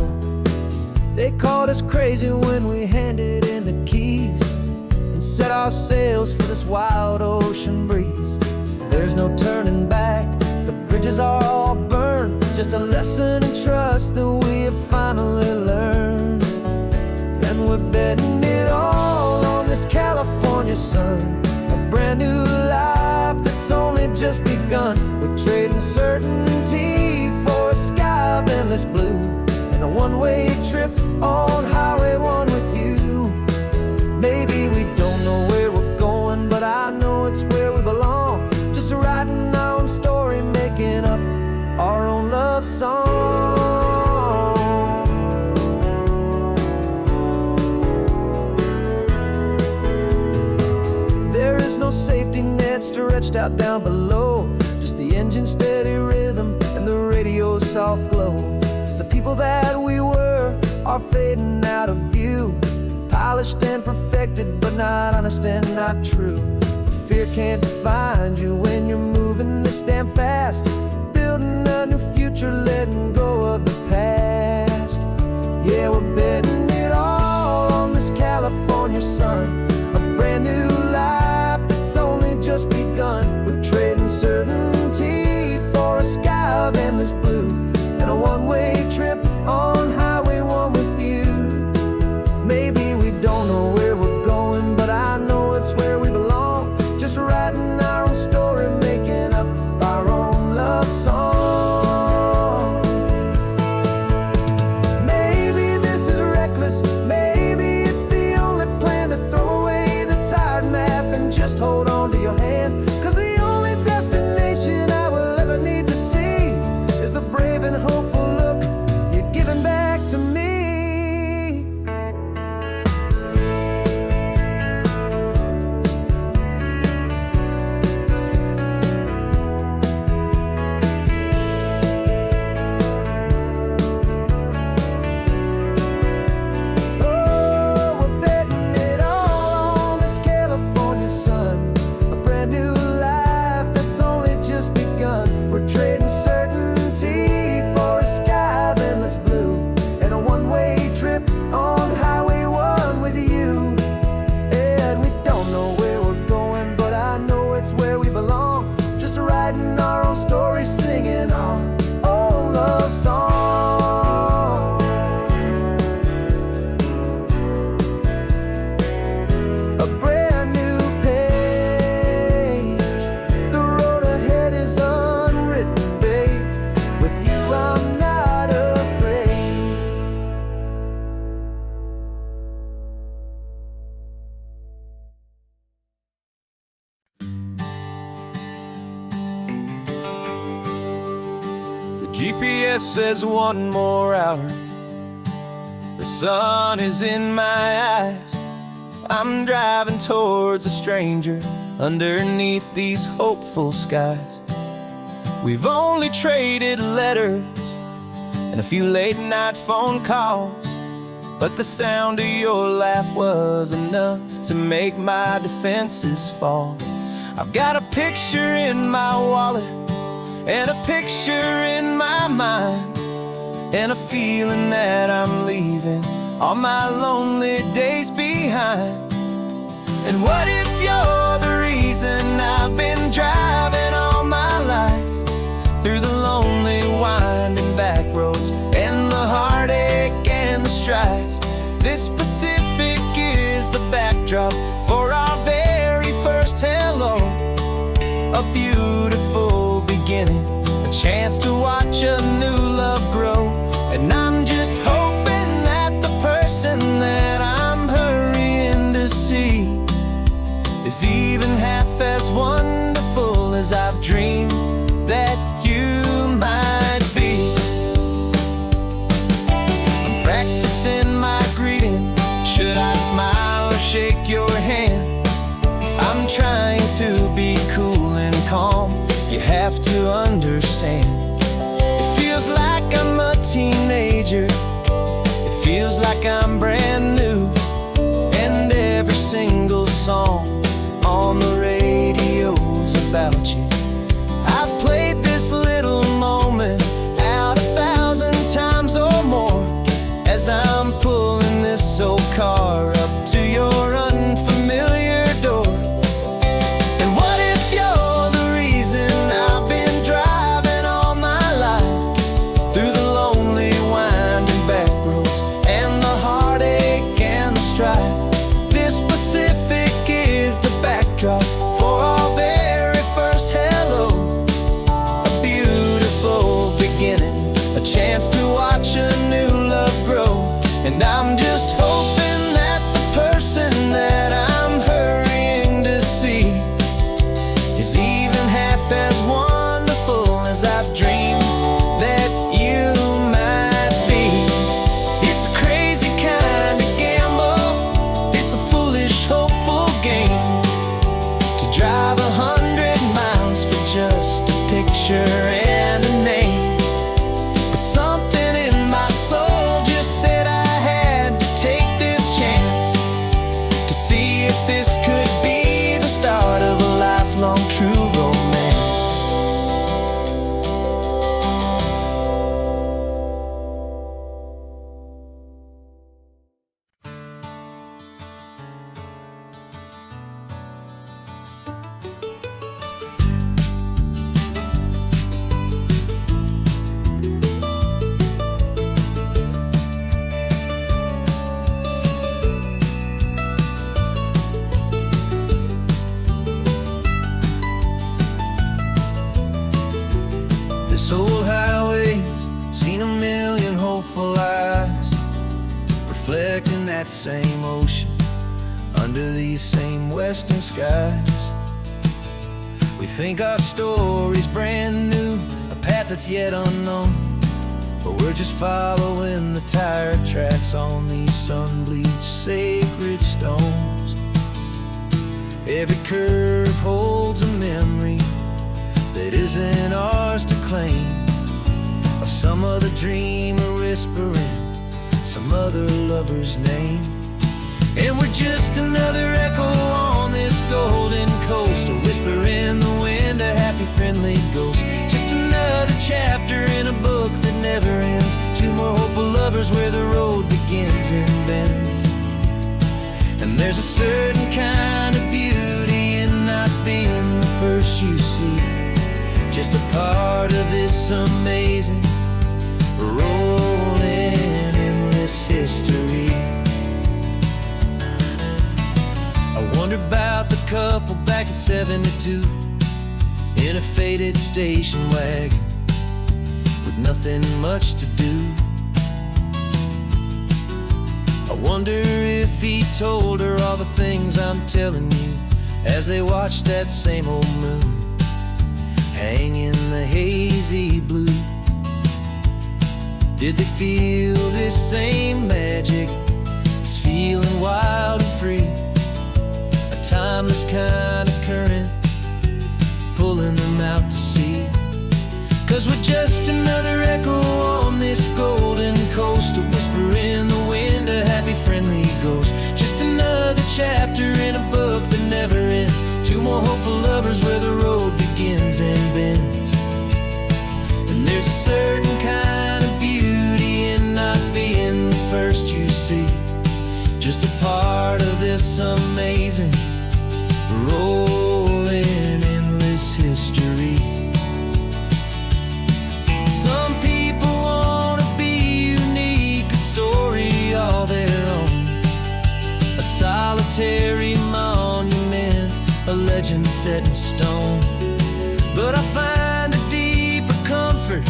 [SPEAKER 2] They called us crazy when we handed in the keys and set our sails for this wild ocean breeze. There's no turning back, the bridges are all burned, just a lesson in trust that we have finally learned. And we're betting it all on this California sun, a brand new life that's only just begun. We're trading certainty for a sky of endless blue and a one-way trip on Highway 1 with you. Maybe we don't know where we're going, but I know it's where we belong. Just writing our own story, making up our own love song. There is no safety net stretched out down below, just the engine's steady rhythm and the radio's soft glow. The people that we were are fading out of view, polished and perfected, but not honest and not true. fear can't define you when you're moving this damn fast, building a new future, letting go of the past. Yeah, we're betting it all on this California sun, a brand new life that's only just begun. We're trading certainty for a sky of endless blue and a one-way trip on Highway 1 with you. Maybe we don't know where we're going, but I know it's where we belong. Just writing our own story, making up our own love song. Maybe this is reckless, maybe it's the only plan to throw away the tired map and just hold on to your hand. 'Cause the only destination I will ever need to see is the brave and hopeful look you're giving back to me. Writing our own story, singing our own love song. A brand new page, the road ahead is unwritten, babe. With you I'm not afraid.
[SPEAKER 3] GPS says 1 more hour. The sun is in my eyes. I'm driving towards a stranger underneath these hopeful skies. We've only traded letters and a few late night phone calls, but the sound of your laugh was enough to make my defenses fall. I've got a picture in my wallet and a picture in my mind, and a feeling that I'm leaving all my lonely days behind. And what if you're the reason I've been driving all my life, through the lonely winding back roads and the heartache and the strife? This Pacific is the backdrop for our very first hello, a beautiful beginning, a chance to watch a new love grow. And I'm just hoping that the person that I'm hurrying to see is even half as wonderful as I've dreamed that you might be. I'm practicing my greeting. Should I smile or shake your hand? I'm trying to be cool and calm. You have to understand. It feels like I'm a teenager. It feels like I'm brand new. And every single song on the radio's about you. I've played this little moment out 1,000 times or more, as I'm pulling this old car up to your unfamiliar door. And what if you're the reason I've been driving all my life, through the lonely winding back roads and the heartache and the strife? This Pacific is the backdrop for our very first hello, a beautiful beginning, a chance to watch a new love grow. And I'm just hoping that the person that I'm hurrying to see is even half as wonderful as I've dreamed that you might be. It's a crazy kind of gamble, it's a foolish, hopeful game, to
[SPEAKER 2] that same ocean, under these same western skies. We think our story's brand new, a path that's yet unknown, but we're just following the tire tracks on these sun-bleached sacred stones. Every curve holds a memory that isn't ours to claim, of some other dreamer whispering some other lover's name. And we're just another echo on this golden coast, a whisper in the wind, a happy friendly ghost. Just another chapter in a book that never ends, two more hopeful lovers where the road begins and bends. And there's a certain kind of beauty in not being the first you see, just a part of this amazing rolling endless history. I wonder about the couple back in '72 in a faded station wagon with nothing much to do. I wonder if he told her all the things I'm telling you as they watched that same old moon hang in the hazy blue. Did they feel this same magic, this feeling wild and free, a timeless kind of current pulling them out to sea? 'Cause we're just another echo on this golden coast, a whisper in the wind, a happy friendly ghost. Just another chapter in a book that never ends, two more hopeful lovers where the road begins and bends. And there's a certain kind of beauty in not being the first you see, just a part of this amazing rolling endless history. Some people want to be unique, a story all their own, a solitary monument, a legend set in stone. But I find a deeper comfort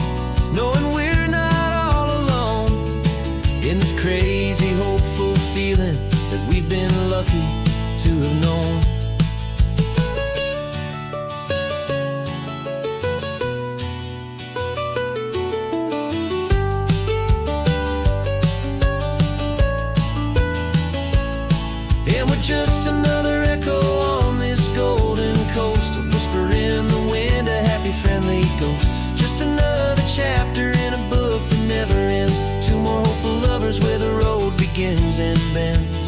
[SPEAKER 2] knowing we're not all alone in this crazy hopeful feeling that we've been lucky to have known. And we're just another echo on this golden coast, a whisper in the wind, a happy friendly ghost. Just another chapter in a book that never ends, two more hopeful lovers where the road begins and bends.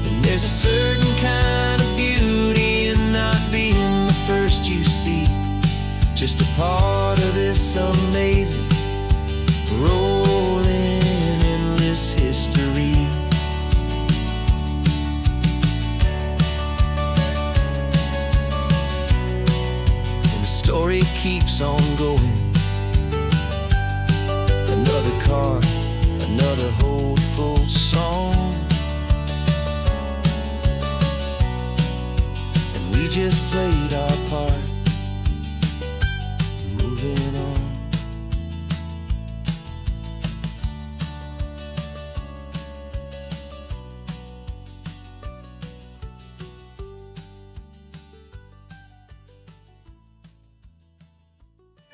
[SPEAKER 2] And there's a certain kind of beauty in not being the first you see, just a part of this amazing rolling endless history. And the story keeps on going,